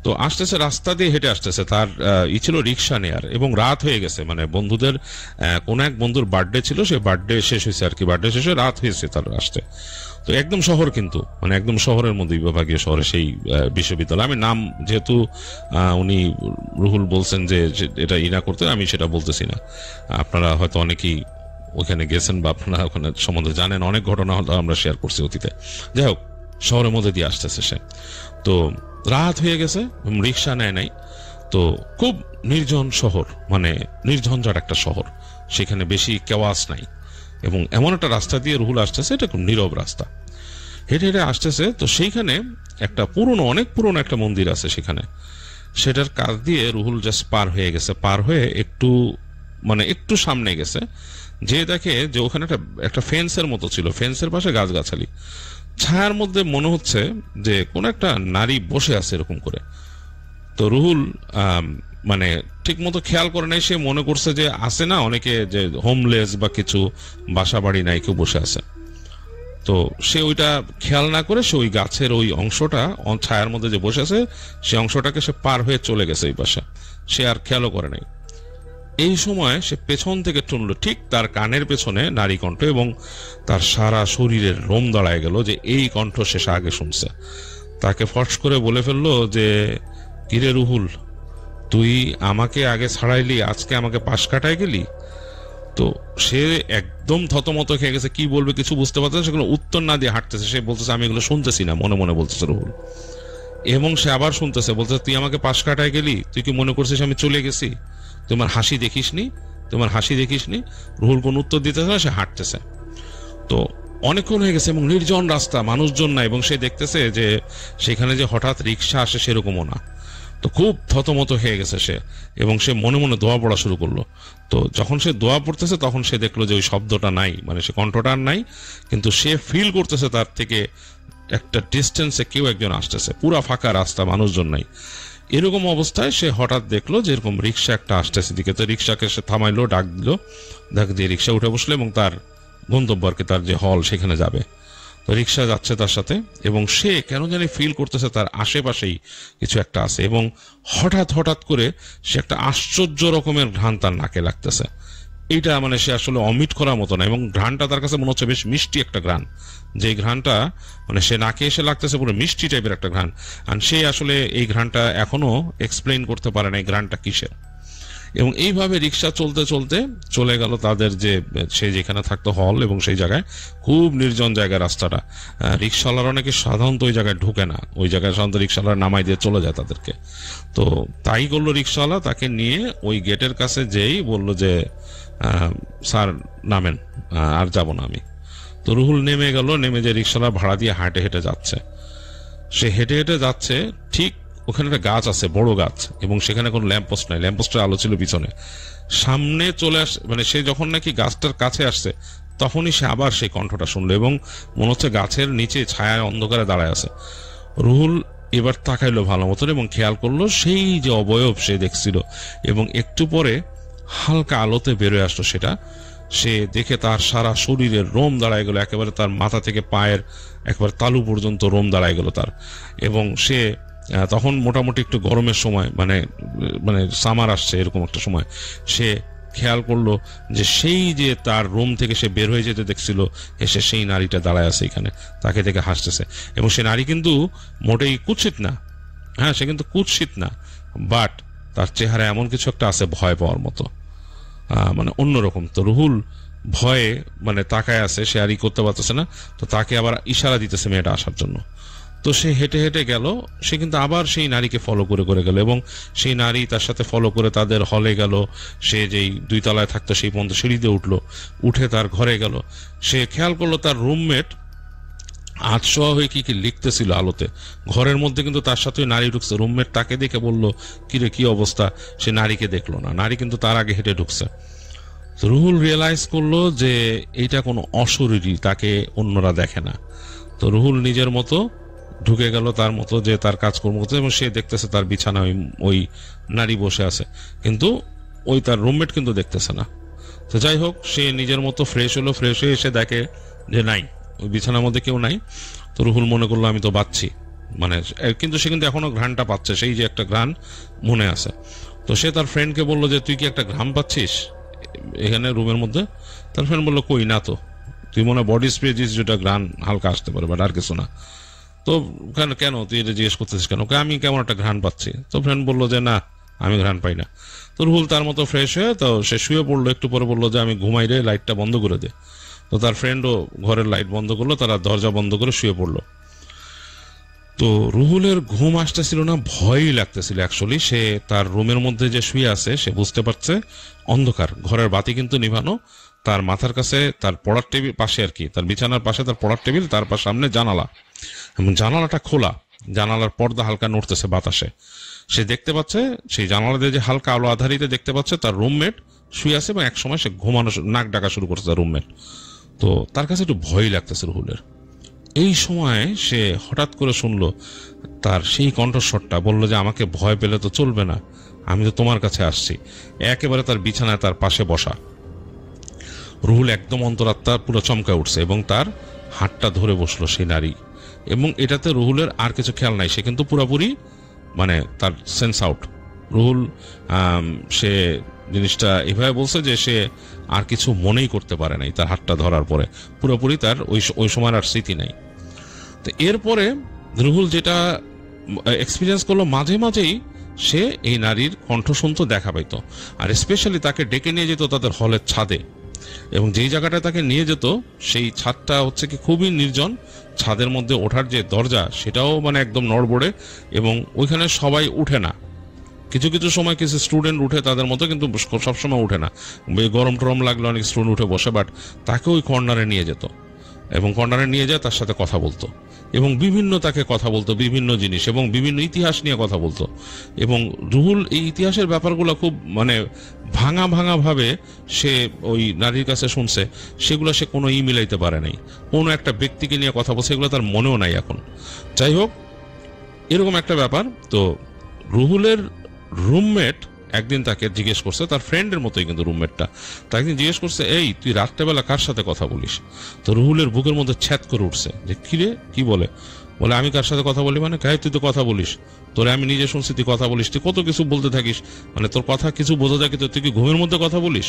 তো আসতেছে, রাস্তা দিয়ে হেঁটে আসতেছে, তার ছিল রিক্সা নেয়ার, এবং রাত হয়ে গেছে, মানে বন্ধুদের কোন এক বন্ধুর বার্থডে ছিল, সে বার্থডে শেষ হয়েছে আর কি, বার্থডে শেষে রাত হয়েছে তার আসতে। তো একদম শহর, কিন্তু মানে একদম শহরের মধ্যে, বিভাগীয় শহরে সেই বিশ্ববিদ্যালয়। আমি নাম যেহেতু উনি রুহুল বলছেন যে এটা ইনা করতে, আমি সেটা বলতেছি না। আপনারা হয়তো অনেকেই ওখানে গেছেন বা আপনারা ওখানে সম্বন্ধে জানেন, অনেক ঘটনা হয়তো আমরা শেয়ার করছি অতীতে। যাই হোক, শহরের মধ্যে দিয়ে আসতেছে সে। তো রাত হয়ে গেছে, রিক্সা নেয় নাই। তো খুব নির্জন শহর, মানে নির্ঝঞ্ঝাট একটা শহর, সেখানে বেশি কেওয়াস নাই, এবং এমন একটা রাস্তা দিয়ে রুহুল আসতেছে, এটা খুব নীরব রাস্তা, হেঁটে হেঁটে আসতেছে। তো সেইখানে একটা পুরনো, অনেক পুরনো একটা মন্দির আছে সেখানে, সেটার কাছ দিয়ে রুহুল জাস্ট পার হয়ে গেছে। পার হয়ে একটু মানে একটু সামনে গেছে, যে দেখে যে ওখানে একটা ফেন্সের মতো ছিল, ফেন্সের পাশে গাছগাছালি, ছায়ার মধ্যে মনে হচ্ছে যে কোন একটা নারী বসে আছে এরকম করে। তো রুহুল মানে ঠিক মতো খেয়াল করে নাই, সে মনে করছে যে আছে না অনেকে যে হোমলেস বা কিছু, বাসা বাড়ি নাই, কেউ বসে আছে। তো সে ওইটা খেয়াল না করে সে ওই গাছের ওই অংশটা, ছায়ার মধ্যে যে বসে আছে সে অংশটাকে সে পার হয়ে চলে গেছে এই পাশে, সে আর খেয়ালও করে নাই। এই সময় সে পেছন থেকে শুনলো, ঠিক তার কানের পেছনে নারী কণ্ঠ, এবং তার সারা শরীরের রোম দাঁড়ায় গেল যে এই কণ্ঠ সে আগে শুনছে। তাকে ফটস করে বলে ফেললো যে, কিরে রুহুল, তুই আমাকে আগে ছাড়াইলি, আজকে আমাকে পাশ কাটায় গেলি। তো সে একদম থতমত খেয়ে গেছে, কি বলবে কিছু বুঝতে পারছে, সেগুলো উত্তর না দিয়ে হাঁটতেছে। সে বলতেছে আমি এগুলো শুনতেছি না, মনে মনে বলতেছে রুহুল। এবং সে আবার শুনতেছে, বলতেছে তুই আমাকে পাশ কাটায় গেলি, তুই কি মনে করছিস আমি চলে গেছি? তোমার হাসি দেখিসনি, তোমার হাসি দেখিসনি। রুহুল কোন উত্তর দিতেছে না, সে হাঁটতেছে। তো অনেকক্ষণ হয়ে গেছে, এবং নির্জন রাস্তা, মানুষজন না, এবং সে দেখতেছে যে সেখানে যে হঠাৎ রিক্সা আসে সেরকমও না। তো খুব থতমত হয়ে গেছে সে, এবং সে মনে মনে দোয়া পড়া শুরু করলো। তো যখন সে দোয়া পড়তেছে তখন সে দেখলো যে ওই শব্দটা নাই, মানে সে কণ্ঠটা আর নাই, কিন্তু সে ফিল করতেছে তার থেকে একটা ডিস্টেন্সে কেউ একজন আসতেছে, পুরা ফাঁকা রাস্তা, মানুষজন নাই। এরকম অবস্থায় সে হঠাৎ দেখলো যে এরকম রিক্সা একটা আসতেছে দিকে। তো রিক্সাকে সে থামাইলো, ডাক দিল, দেখ দিয়ে রিক্সা উঠে বসলো, এবং তার গন্তব্য আর কি, তার যে হল সেখানে যাবে। তো রিক্সা যাচ্ছে তার সাথে, এবং সে কেন জানি ফিল করতেছে তার আশেপাশেই কিছু একটা আছে, এবং হঠাৎ হঠাৎ করে সে একটা আশ্চর্য রকমের ঘ্রাণ তার নাকে লাগতেছে। এইটা মানে সে আসলে অমিট করার মতো না, এবং ঘ্রাণটা তার কাছে মনে হচ্ছে বেশ মিষ্টি একটা ঘ্রাণ, যে ঘ্রাণটা মানে সে নাকে এসে লাগতেছে পুরো মিষ্টি টাইপের একটা ঘ্রাণ। আর সে আসলে এই ঘ্রাণটা এখনো এক্সপ্লেইন করতে পারে না এই ঘ্রাণটা কিসের। এবং এইভাবে রিক্সা চলতে চলতে চলে গেল তাদের যে সে যেখানে থাকতো হল, এবং সেই জায়গায় খুব নির্জন জায়গায় রাস্তাটা। রিক্সাওয়ালারা নাকি সাধারণত ওই জায়গায় ঢুকে না, ওই জায়গায় সাধারণত রিক্সাওয়ালারা নামাই দিয়ে চলে যায় তাদেরকে। তো তাই করলো রিক্সাওয়ালা, তাকে নিয়ে ওই গেটের কাছে যেই বললো যে স্যার নামেন, আর যাব না আমি। তো রুহুল নেমে গেল, নেমে যে রিক্সাওয়ালা ভাড়া দিয়ে হেঁটে হেঁটে যাচ্ছে। সে হেঁটে হেঁটে যাচ্ছে, ঠিক ওখানে একটা গাছ আছে, বড় গাছ, এবং সেখানে কোনো ল্যাম্পপোস্ট নাই, ল্যাম্পপোস্টের আলো ছিল পিছনে। সামনে চলে আস, মানে সে যখন নাকি গাছটার কাছে আসছে তখনই সে আবার সেই কণ্ঠটা শুনলো, এবং মনে হচ্ছে গাছের নিচে ছায়ায় অন্ধকারে দাঁড়ায় আছে। রুহুল এবার তাকাইলো ভালো মতন, এবং খেয়াল করলো সেই যে অবয়ব সে দেখছিল, এবং একটু পরে হালকা আলোতে বেরোয় আসলো সেটা। সে দেখে তার সারা শরীরের রোম দাঁড়ায় গেল, একেবারে তার মাথা থেকে পায়ের একেবারে তালু পর্যন্ত রোম দাঁড়ায় গেল তার। এবং সে তখন মোটামুটি একটু গরমের সময়, মানে মানে সামার আসছে এরকম একটা সময়, সে খেয়াল করলো যে সেই যে তার রুম থেকে সে বের হয়ে যেতে দেখছিল, এসে সেই নারীটা দাঁড়ায় আছে এখানে, তাকে দেখে হাসতেছে। এবং সে নারী কিন্তু মোটেই কুৎসিত না, হ্যাঁ সে কিন্তু কুৎসিত না, বাট তার চেহারা এমন কিছু একটা আছে ভয় পাওয়ার মতো, মানে অন্যরকম। তো রুহুল ভয়ে মানে তাকায় আছে, সে আর করতে পারতেছে না। তো তাকে আবার ইশারা দিতেছে মেয়েটা আসার জন্য। তো সে হেঁটে হেঁটে গেল, সে কিন্তু আবার সেই নারীকে ফলো করে করে গেল এবং সেই নারী তার সাথে ফলো করে তাদের হলে গেল। সে যেই 2 তলায় থাকতো সেই পর্যন্ত সিঁড়িতে উঠলো, উঠে তার ঘরে গেল। সে খেয়াল করলো তার রুমমেট আতশোয়া হয়ে কি কি লিখতেছিল আলোতে। ঘরের মধ্যে কিন্তু তার সাথে নারী ঢুকছে। রুমমেট তাকে দেখে বলল, কিরে কি অবস্থা? সে নারীকে দেখলো না, নারী কিন্তু তার আগে হেঁটে ঢুকছে। রুহুল রিয়েলাইজ করলো যে এইটা কোনো অশরীরী, তাকে অন্যরা দেখে না। তো রুহুল নিজের মতো ঢুকে গেল, তার মতো যে তার কাজকর্ম করছে, এবং সে দেখতেছে তার বিছানায় ওই নারী বসে আছে, কিন্তু ওই তার রুমমেট কিন্তু দেখতেছে না। তো যাই হোক, সে নিজের মতো ফ্রেশ হলো, ফ্রেশ হয়ে এসে দেখে যে নাই, ওই বিছানার মধ্যে কেউ নাই। তো রুহুল মনে করলো আমি তো বাঁচছি, মানে কিন্তু সে কিন্তু এখনো ঘ্রাণটা পাচ্ছে, সেই যে একটা ঘ্রাণ মনে আছে। তো সে তার ফ্রেন্ডকে বললো যে তুই কি একটা ঘ্রাণ পাচ্ছিস এখানে রুমের মধ্যে? তার ফ্রেন্ড বললো কই না তো, তুই মনে বডি স্প্রে দিস যেটা ঘ্রাণ হালকা আসতে পারে, বাট আর কিছু না। তো কেন তুই এটা জিজ্ঞেস করতেছিস কেন? আমি কেমন একটা ঘ্রাণ পাচ্ছি। তো ফ্রেন্ড বললো যে না, আমি ঘ্রাণ পাই না। তো রুহুল তার মতো ফ্রেশ হয়ে তো সে শুয়ে পড়লো। একটু পরে বললো যে আমি ঘুমাই রে, লাইটটা বন্ধ করে দে। তো তার ফ্রেন্ডও ঘরের লাইট বন্ধ করলো, তারা দরজা বন্ধ করে শুয়ে পড়লো। তো রুহুলের ঘুম আসতেছিল না, ভয়ই লাগতেছিল। অ্যাকচুয়ালি সে তার রুমের মধ্যে যে শুয়ে আছে সে বুঝতে পারছে অন্ধকার, ঘরের বাতি কিন্তু নিভানো। তার মাথার কাছে তার পড়ার টেবিল পাশে আর কি, তার বিছানার পাশে তার পড়ার টেবিল, তার সামনে জানালা, এবং জানালাটা খোলা, জানালার পর্দা হালকা নড়তেছে বাতাসে। সে দেখতে পাচ্ছে সেই জানালা দিয়ে যে হালকা আলো আধারিতে দেখতে পাচ্ছে তার রুমমেট শুয়ে আছে, এবং একসময় সে ঘুমানো নাক ডাকা শুরু করছে তার রুমমেট। তো তার কাছে একটু ভয়ই লাগতেছে রুহুলের। এই সময় সে হঠাৎ করে শুনলো তার সেই কণ্ঠস্বরটা, বললো যে আমাকে ভয় পেলে তো চলবে না, আমি তো তোমার কাছে আসছি। একেবারে তার বিছানায় তার পাশে বসা। রুহুল একদম অন্তরাত্মা পুরো চমকা উঠছে এবং তার হাতটা ধরে বসলো সেই নারী। এবং এটাতে রুহুলের আর কিছু খেয়াল নাই, সে কিন্তু পুরোপুরি মানে তার সেন্স আউট। রুহুল সে জিনিসটা এভাবে বলছে যে সে আর কিছু মনেই করতে পারে নাই তার হাতটা ধরার পরে, পুরোপুরি তার ওই সময় আর স্মৃতি নাই। তো এরপরে রুহুল যেটা এক্সপিরিয়েন্স করলো, মাঝে মাঝেই সে এই নারীর কণ্ঠ শুনতো, দেখা পাইতো, আর স্পেশালি তাকে ডেকে নিয়ে যেত তাদের হলের ছাদে। এবং যেই জায়গাটায় তাকে নিয়ে যেত সেই ছাদটা হচ্ছে কি খুবই নির্জন। ছাদের মধ্যে ওঠার যে দরজা সেটাও মানে একদম নড়বড়ে, এবং ওইখানে সবাই উঠে না। কিছু কিছু সময় কিছু স্টুডেন্ট উঠে তাদের মতো, কিন্তু সবসময় উঠে না। গরম টরম লাগলে অনেক স্টুডেন্ট উঠে বসে, বাট তাকে ওই কর্নারে নিয়ে যেত, এবং কর্নারে নিয়ে যায় তার সাথে কথা বলতো, এবং বিভিন্ন তাকে কথা বলতো বিভিন্ন জিনিস, এবং বিভিন্ন ইতিহাস নিয়ে কথা বলতো। এবং রুহুল এই ইতিহাসের ব্যাপারগুলো খুব মানে ভাঙা ভাঙা ভাবে সে ওই নারীর কাছে শুনছে, সেগুলো সে কোনো মিলাইতে পারে নাই। কোনো একটা ব্যক্তিকে নিয়ে কথা বলছে, এগুলো তার মনেও নাই এখন। যাই হোক, এরকম একটা ব্যাপার। তো রুহুলের রুমমেট একদিন তাকে জিজ্ঞেস করছে, তার ফ্রেন্ডের মতোই কিন্তু রুমমেটটা, তাকে একদিন জিজ্ঞেস করছে, এই তুই রাত্রেবেলা কার সাথে কথা বলিস? তো রুহুলের বুকের মধ্যে ছ্যাদ করে উঠছে যে কিরে কি বলে? বলে আমি কার সাথে কথা বলি মানে? কাই তুই তো কথা বলিস, তোরে আমি নিজে শুনছি তুই কথা বলিস, তুই কত কিছু বলতে থাকিস, মানে তোর কথা কিছু বোঝা যায়, কিন্তু তুই কি ঘুমের মধ্যে কথা বলিস?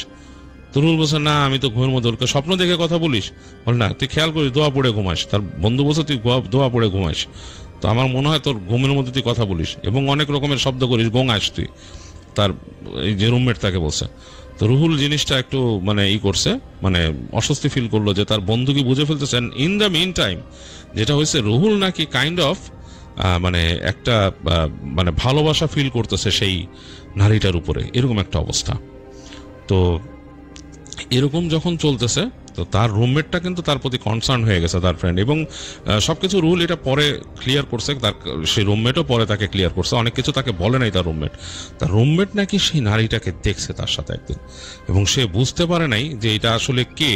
তো রুহুল বলছে না, আমি তো ঘুমের মধ্যে, স্বপ্ন দেখে কথা বলিস? বল না, তুই খেয়াল করিস দোয়া পড়ে ঘুমাস। তার বন্ধু বলছে তুই দোয়া পড়ে ঘুমাস, তো আমার মনে হয় তোর ঘুমের মধ্যে তুই কথা বলিস এবং অনেক রকমের শব্দ করিস, গোঙাস তুই। তার এই যে রুমমেট তাকে বলছে। তো রুহুল জিনিসটা একটু মানে করছে, মানে অস্বস্তি ফিল করলো যে তার বন্ধু কি বুঝে ফেলতেছেন। ইন দ্য মিন টাইম যেটা হয়েছে, রুহুল নাকি কাইন্ড অফ মানে একটা মানে ভালোবাসা ফিল করতেছে সেই নারীটার উপরে, এরকম একটা অবস্থা। তো এরকম যখন চলতেছে, তো তার রুমমেটটা কিন্তু তার প্রতি কনসার্ন হয়ে গেছে, তার ফ্রেন্ড, এবং সবকিছু রুল এটা পরে ক্লিয়ার করছে, তার সেই রুমমেটও পরে তাকে ক্লিয়ার করছে, অনেক কিছু তাকে বলে নাই তার রুমমেট নাকি সেই নারীটাকে দেখছে তার সাথে একদিন, এবং সে বুঝতে পারে নাই যে এটা আসলে কে।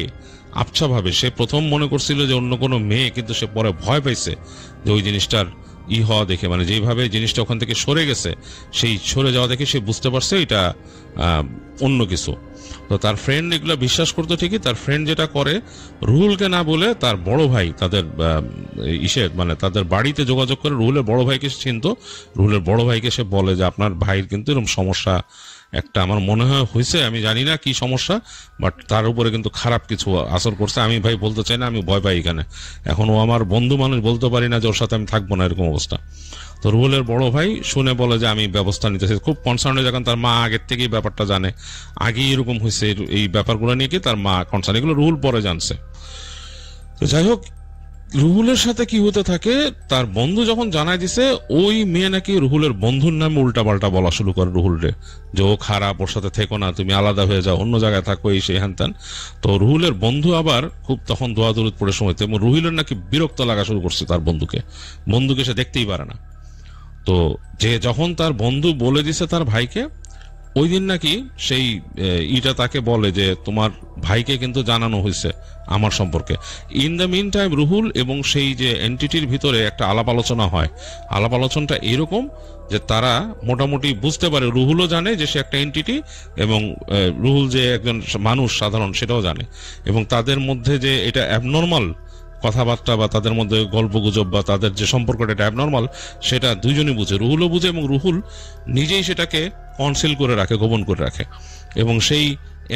আবছা ভাবে সে প্রথম মনে করছিল যে অন্য কোনো মেয়ে, কিন্তু সে পরে ভয় পাইছে যে ওই জিনিসটার হওয়া দেখে, মানে যেভাবে জিনিসটা ওখান থেকে সরে গেছে, সেই সরে যাওয়া দেখে সে বুঝতে পারছে এটা অন্য কিছু। তো তার ফ্রেন্ড এগুলো বিশ্বাস করতো ঠিকই, তার ফ্রেন্ড যেটা করে, রুহুলকে না বলে তার বড় ভাই, তাদের মানে তাদের বাড়িতে যোগাযোগ করে রুহুলের বড় ভাইকে চিনতো, রুহুলের বড় ভাইকে সে বলে যে আপনার ভাইয়ের কিন্তু এরকম সমস্যা একটা আমার মনে হয় হয়েছে, আমি জানি না কি সমস্যা, বাট তার উপরে কিন্তু খারাপ কিছু আসর করছে। আমি ভাই বলতে চাই না, আমি ভয় পাই এখানে, এখন ও আমার বন্ধু মানুষ, বলতে পারি না যে ওর সাথে আমি থাকবো না, এরকম অবস্থা। তো রুহুলের বড় ভাই শুনে বলে যে আমি ব্যবস্থা নিতেছি, খুব কনসার্ন হয়ে, যখন তার মা আগের থেকেই ব্যাপারটা জানে, আগেই এরকম হয়েছে এই ব্যাপারগুলো নিয়ে কি তার মা কনসার্ন, এগুলো রুহুল পরে জানছে। তো যাই হোক, রুহুলের সাথে কি হতে থাকে, তার বন্ধু যখন জানাই দিছে, ওই মেয়ে নাকি রুহুলের বন্ধুর নামে উল্টাপাল্টা বলা শুরু করে রুহুলরে, যে ও খারাপ, ওর সাথে থেকো না, তুমি আলাদা হয়ে যাও, অন্য জায়গায় থাকো, এই সেই হ্যান ত্যান। তো রুহুলের বন্ধু আবার খুব তখন দোয়া দরুদ পড়ে সময়তে, এবং রুহুলের নাকি বিরক্ত লাগা শুরু করছে তার বন্ধুকে সে দেখতেই পারে না। তো যে যখন তার বন্ধু বলে দিছে তার ভাইকে, ওই দিন নাকি সেই ইটা তাকে বলে যে তোমার ভাইকে কিন্তু জানানো হয়েছে আমার সম্পর্কে। In the mean time Ruhul এবং সেই যে এন্টিটির ভিতরে একটা আলাপ আলোচনা হয়। আলাপ আলোচনাটা এরকম যে তারা মোটামুটি বুঝতে পারে, রুহুলও জানে যে সে একটা এন্টিটি, এবং রুহুল যে একজন মানুষ সাধারণ সেটাও জানে, এবং তাদের মধ্যে যে এটা অ্যাবনর্মাল কথাবার্তা বা তাদের মধ্যে গল্পগুজব বা তাদের যে সম্পর্কটা এটা অ্যাবনর্মাল, সেটা দুইজনই বুঝে, রুহুলও বুঝে এবং রুহুল নিজেই সেটাকে কনসিল করে রাখে, গোপন করে রাখে। এবং সেই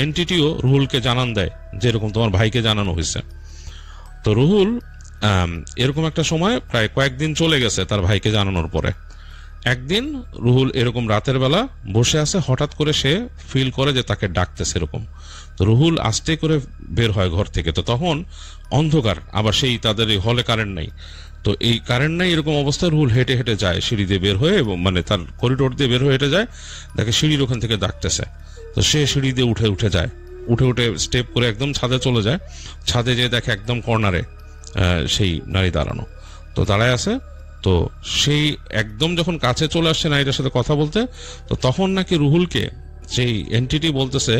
এন্টিটিও রুহুলকে জানান দেয় যেরকম তোমার ভাইকে জানানো হয়েছে। তো রুহুল এরকম একটা সময় প্রায় কয়েকদিন চলে গেছে তার ভাইকে জানানোর পরে। একদিন রুহুল এরকম রাতের বেলা বসে আছে, হঠাৎ করে সে ফিল করে যে তাকে ডাকতেছে এরকম। তো রুহুল আস্তে করে বের হয় ঘর থেকে। তো তখন অন্ধকার, আবার সেই তাদের এই হলে কারেন্ট নাই। তো এই কারেন্ট নাই এরকম অবস্থায় রুহুল হেঁটে হেঁটে যায় সিঁড়ি দিয়ে বের হয়ে, এবং মানে তার করিডোর দিয়ে বের হয়ে হেঁটে যায়, দেখে সিঁড়ির ওখান থেকে ডাকতেছে। তো সে সিঁড়ি দিয়ে উঠে যায়, উঠে স্টেপ করে একদম ছাদে চলে যায়। ছাদে যেয়ে দেখে একদম কর্নারে সেই নারী দাঁড়ানো। তো দাঁড়ায় আছে। তো সেই একদম যখন কাছে চলে আসছে নারীটার সাথে কথা বলতে, তো তখন নাকি রুহুলকে সেই এন্টিটি বলতেছে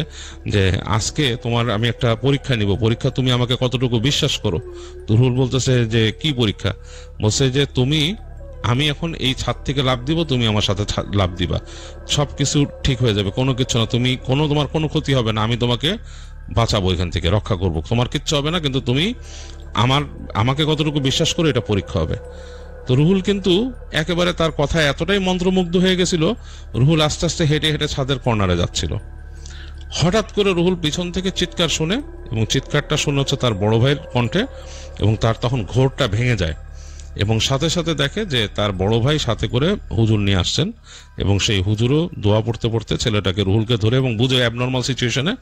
যে আজকে তোমার আমি একটা পরীক্ষা নিব, পরীক্ষা তুমি আমাকে কতটুকু বিশ্বাস করো। তো রুহুল বলতেছে যে কি পরীক্ষা? বলছে যে আমি এখন এই ছাদ থেকে লাফ দিব, তুমি আমার সাথে লাফ দিবা, সবকিছু ঠিক হয়ে যাবে, কোনো কিছু না, তোমার কোনো ক্ষতি হবে না, আমি তোমাকে বাঁচাবো, এখান থেকে রক্ষা করব, তোমার কিচ্ছু হবে না, কিন্তু তুমি আমাকে কতটুকু বিশ্বাস করো এটা পরীক্ষা হবে। তো রুহুল কিন্তু একেবারে তার কথায় এতটাই মন্ত্রমুগ্ধ হয়ে গেছিল, রুহুল আস্তে আস্তে হেঁটে হেঁটে ছাদের কর্নারে যাচ্ছিল। হঠাৎ করে রুহুল পিছন থেকে চিৎকার শুনে, এবং চিৎকারটা শুনে হচ্ছে তার বড় ভাইয়ের কণ্ঠে, এবং তার তখন ঘোরটা ভেঙে যায়, এবং সাথে সাথে দেখে যে তার বড় ভাই সাথে করে হুজুর নিয়ে আসছেন, এবং সেই হুজুরও দোয়া পড়তে পড়তে ছেলেটাকে রুহুলকে ধরে এবং বুঝে অ্যাবনর্মাল সিচুয়েশনে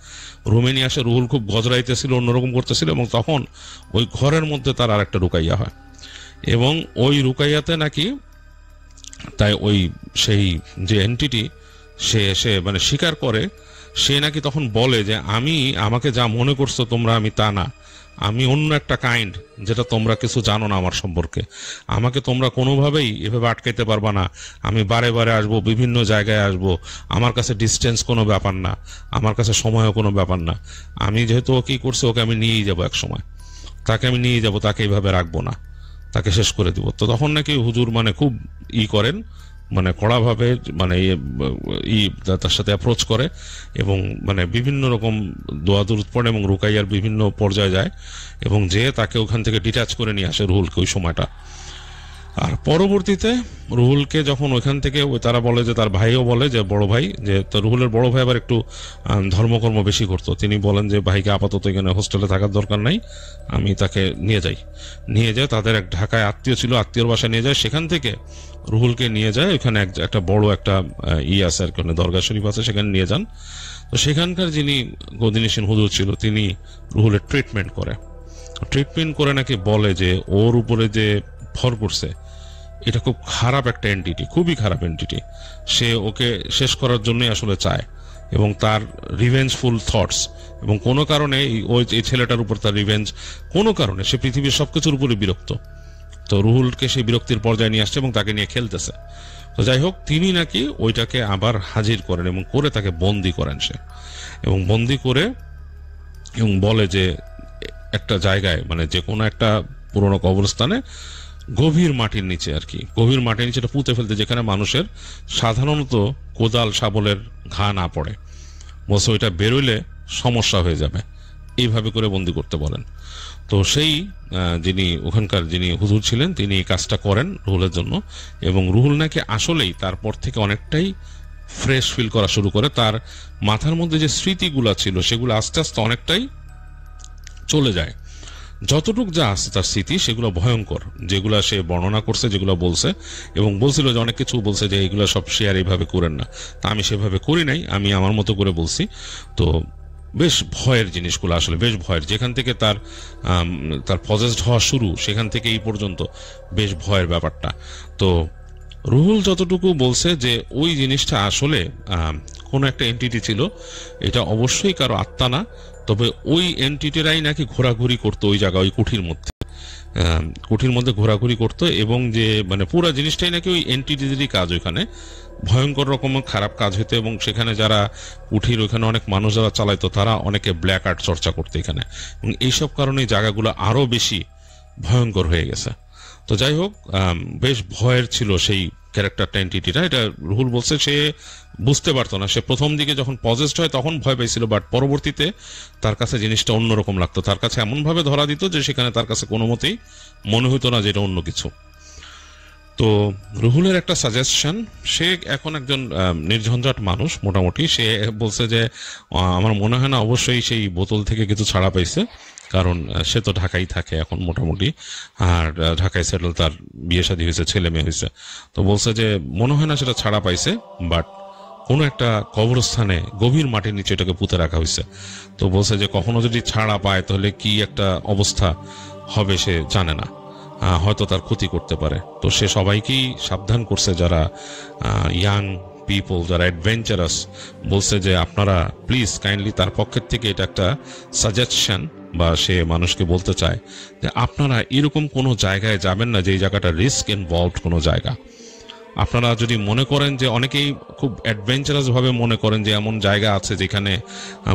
রুমে নিয়ে আসে। রুহুল খুব গজরাইতেছিল, অন্যরকম করতেছিল, এবং তখন ওই ঘরের মধ্যে তার আর একটা রুকাইয়া হয়, এবং ওই রুকাইয়াতে নাকি তাই ওই সেই যে এন্টিটি সে মানে স্বীকার করে, সে নাকি তখন বলে যে আমাকে যা মনে করছো তোমরা, আমি তা না, আমি অন্য একটা কাইন্ড, যেটা তোমরা কিছু জানো না আমার সম্পর্কে। আমাকে তোমরা কোনোভাবেই এভাবে আটকাইতে পারবা না, আমি বারে বারে আসবো, বিভিন্ন জায়গায় আসবো, আমার কাছে ডিস্টেন্স কোনো ব্যাপার না, আমার কাছে সময়ও কোনো ব্যাপার না। আমি যেহেতু ও কি করছে, ওকে আমি নিয়েই যাবো এক সময়, তাকে আমি নিয়ে যাবো, তাকে এইভাবে রাখবো না, তাকে শেষ করে দিব। তো তখন নাকি হুজুর মানে খুব করেন, মানে কড়াভাবে মানে তার সাথে অ্যাপ্রোচ করে, এবং মানে বিভিন্ন রকম দোয়া দরুদ পড়ে, এবং রুকাইয়ার বিভিন্ন পর্যায়ে যায়, এবং যে তাকে ওখান থেকে ডিটাচ করে নিয়ে আসে রুহুলকে ওই সময়টা। আর পরবর্তীতে রুহুলকে যখন ওইখান থেকে তারা বলে যে তার ভাইও বলে যে বড় ভাই, যে তো রুহুলের বড় ভাই আবার একটু ধর্মকর্ম বেশি করতো, তিনি বলেন যে ভাইকে আপাতত এখানে হোস্টেলে থাকার দরকার নাই, আমি তাকে নিয়ে যায় তাদের এক ঢাকায় আত্মীয় ছিল, আত্মীয়র বাসায় নিয়ে যায়। সেখান থেকে রুহুলকে নিয়ে যায় ওইখানে একটা বড় একটা আছে আর কি, দরগা শরীফ আছে, সেখানে নিয়ে যান। তো সেখানকার যিনি গদিনিসীন হুজুর ছিল, তিনি রুহুলের ট্রিটমেন্ট করে নাকি বলে যে ওর উপরে যে ভর করছে এটা খুব খারাপ একটা এন্টিটি, খুবই খারাপ এন্টিটি, সে ওকে শেষ করার জন্যই আসলে চায়, এবং তার রিভেঞ্জফুল থটস, এবং কোনো কারণে এই ছেলেটার উপর তার রিভেঞ্জ, কোনো কারণে সে পৃথিবীর সবকিছুর উপরে বিরক্ত। তো রুহুলকে সেই বিরক্তির পর্যায়ে নিয়ে আসছে এবং তাকে নিয়ে খেলতেছে। তো যাই হোক, তিনি নাকি ওইটাকে আবার হাজির করেন এবং করে তাকে বন্দি করেন সে, এবং বন্দি করে এবং বলে যে একটা জায়গায়, মানে যে কোনো একটা পুরোনো কবরস্থানে গভীর মাটির নিচে আর কি, গভীর মাটির নিচে এটা পুঁতে ফেলতে, যেখানে মানুষের সাধারণত কোদাল শাবলের ঘা না পড়ে, বলছে ওইটা বেরোইলে সমস্যা হয়ে যাবে, এইভাবে করে বন্দি করতে বলেন। তো সেই যিনি হুজুর ছিলেন, তিনি এই কাজটা করেন রুহুলের জন্য, এবং রুহুল নাকি আসলেই তারপর থেকে অনেকটাই ফ্রেশ ফিল করা শুরু করে। তার মাথার মধ্যে যে স্মৃতিগুলো ছিল সেগুলো আস্তে আস্তে অনেকটাই চলে যায়, যতটুক যা আছে তার স্মৃতি সেগুলো ভয়ঙ্কর, যেগুলা সে বর্ণনা করছে, যেগুলো বলছে, এবং বলছিল যে অনেক কিছু বলছে যে এগুলো সব শেয়ার এইভাবে করেন না, তা আমি সেভাবে করি নাই, আমি আমার মতো করে বলছি। তো বেশ ভয়ের জিনিসগুলো, আসলে বেশ ভয়ের। যেখান থেকে তার পজেসড হওয়া শুরু, সেখান থেকে এই পর্যন্ত বেশ ভয়ের ব্যাপারটা। তো রুহুল যতটুকু বলছে যে ওই জিনিসটা আসলে কোনো একটা এন্টিটি ছিল, এটা অবশ্যই কারো আত্মা না, তবে ওই এন্টিটিরাই নাকি ঘোরাঘুরি করতো ওই জায়গা, ওই কুঠির মধ্যে, কুঠির মধ্যে ঘোরাঘুরি করতো, এবং যে মানে পুরো জিনিসটাই নাকি ওই এন্টিটিদেরই কাজ। ওইখানে ভয়ঙ্কর রকমের খারাপ কাজ হইতো, এবং সেখানে যারা কুঠির, ওইখানে অনেক মানুষ যারা চালাইতো, তারা অনেকে ব্ল্যাক আর্ট চর্চা করতো এখানে, এবং এইসব কারণে জায়গাগুলো আরো বেশি ভয়ঙ্কর হয়ে গেছে। তো যাই হোক, বেশ ভয়ের ছিল সেই ক্যারেক্টারটা, এন্টিটিটা। এটা রুহুল বলছে সে বুঝতে পারতো না, সে প্রথম দিকে যখন পজেসড হয় তখন ভয় পেয়েছিল, বাট পরবর্তীতে তার কাছে জিনিসটা অন্যরকম লাগতো, তার কাছে এমন ভাবে ধরা দিত যে সেখানে তার কাছে কোনো মতেই মনে হতো না যে এটা অন্য কিছু। তো রুহুলের একটা সাজেশন, সে এখন একজন নির্ঝঞ্ঝাট মানুষ মোটামুটি। সে বলছে যে আমার মনে হয় না অবশ্যই সেই বোতল থেকে কিছু ছাড়া পাইছে, কারণ সে তো ঢাকায় থাকে এখন মোটামুটি, আর ঢাকায় সেটেল, তার বিয়ে শাদী হয়েছে, ছেলে মেয়ে হয়েছে। তো বলছে যে মনে হয় না সেটা ছাড়া পাইছে, বাট কোনো একটা কবরস্থানে গভীর মাটির নিচে এটাকে পুঁতে রাখা হয়েছে। তো বলছে যে কখনো যদি ছাড়া পায় তাহলে কি একটা অবস্থা হবে সে জানে না, হয়তো তার ক্ষতি করতে পারে। তো সে সবাইকেই সাবধান করছে, যারা ইয়াং পিপল, যারা অ্যাডভেঞ্চারাস, বলছে যে আপনারা প্লিজ কাইন্ডলি, তার পক্ষের থেকে এটা একটা সাজেশন, বা সে মানুষকে বলতে চায় যে আপনারা এরকম কোনো জায়গায় যাবেন না যে জায়গাটা রিস্ক ইনভলভড কোনো জায়গা। আপনারা যদি মনে করেন যে, অনেকেই খুব অ্যাডভেঞ্চারাস ভাবে মনে করেন যে এমন জায়গা আছে যেখানে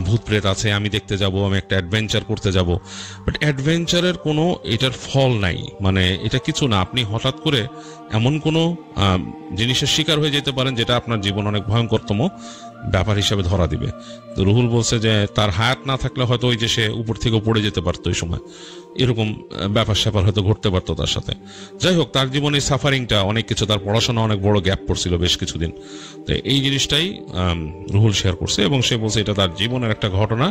ভূত প্রেত আছে, আমি দেখতে যাব, আমি একটা অ্যাডভেঞ্চার করতে যাব, বাট অ্যাডভেঞ্চারের কোনো এটার ফল নাই, মানে এটা কিছু না। আপনি হঠাৎ করে এমন কোনো জিনিসের শিকার হয়ে যেতে পারেন যেটা আপনার জীবন অনেক ভয়ঙ্করতম ব্যাপার হিসেবে ধরা দিবে। তো রুহুল বলছে যে তার হায়াত না থাকলে হয়তো ওই যে সে উপর থেকে পড়ে যেতে পারতো ওই সময়, এরকম ব্যাপার স্যাপার হয়তো ঘটতে পারতো তার সাথে। যাই হোক, তার জীবনে সাফারিংটা অনেক কিছু, তার পড়াশোনা অনেক বড় গ্যাপ পড়ছিল বেশ কিছুদিন। তো এই জিনিসটাই রুহুল শেয়ার করছে, এবং সে বলছে এটা তার জীবনের একটা ঘটনা,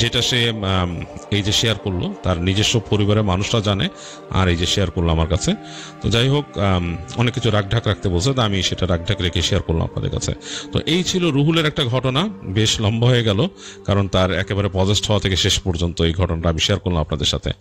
যেটা সে এই যে শেয়ার করলো, তার নিজস্ব পরিবারের মানুষরা জানে, আর এই যে শেয়ার করলো আমার কাছে। তো যাই হোক, অনেক কিছু রাগঢাক রাখতে বলছে, তো আমি সেটা রাগঢাক রেখে শেয়ার করলাম আপনাদের কাছে। তো এই ছিল রুহুলের একটা ঘটনা, বেশ লম্বা হয়ে গেল, কারণ তার একেবারে পজেস্ট হওয়া থেকে শেষ পর্যন্ত এই ঘটনাটা আমি শেয়ার করলাম আপনাদের সাথে।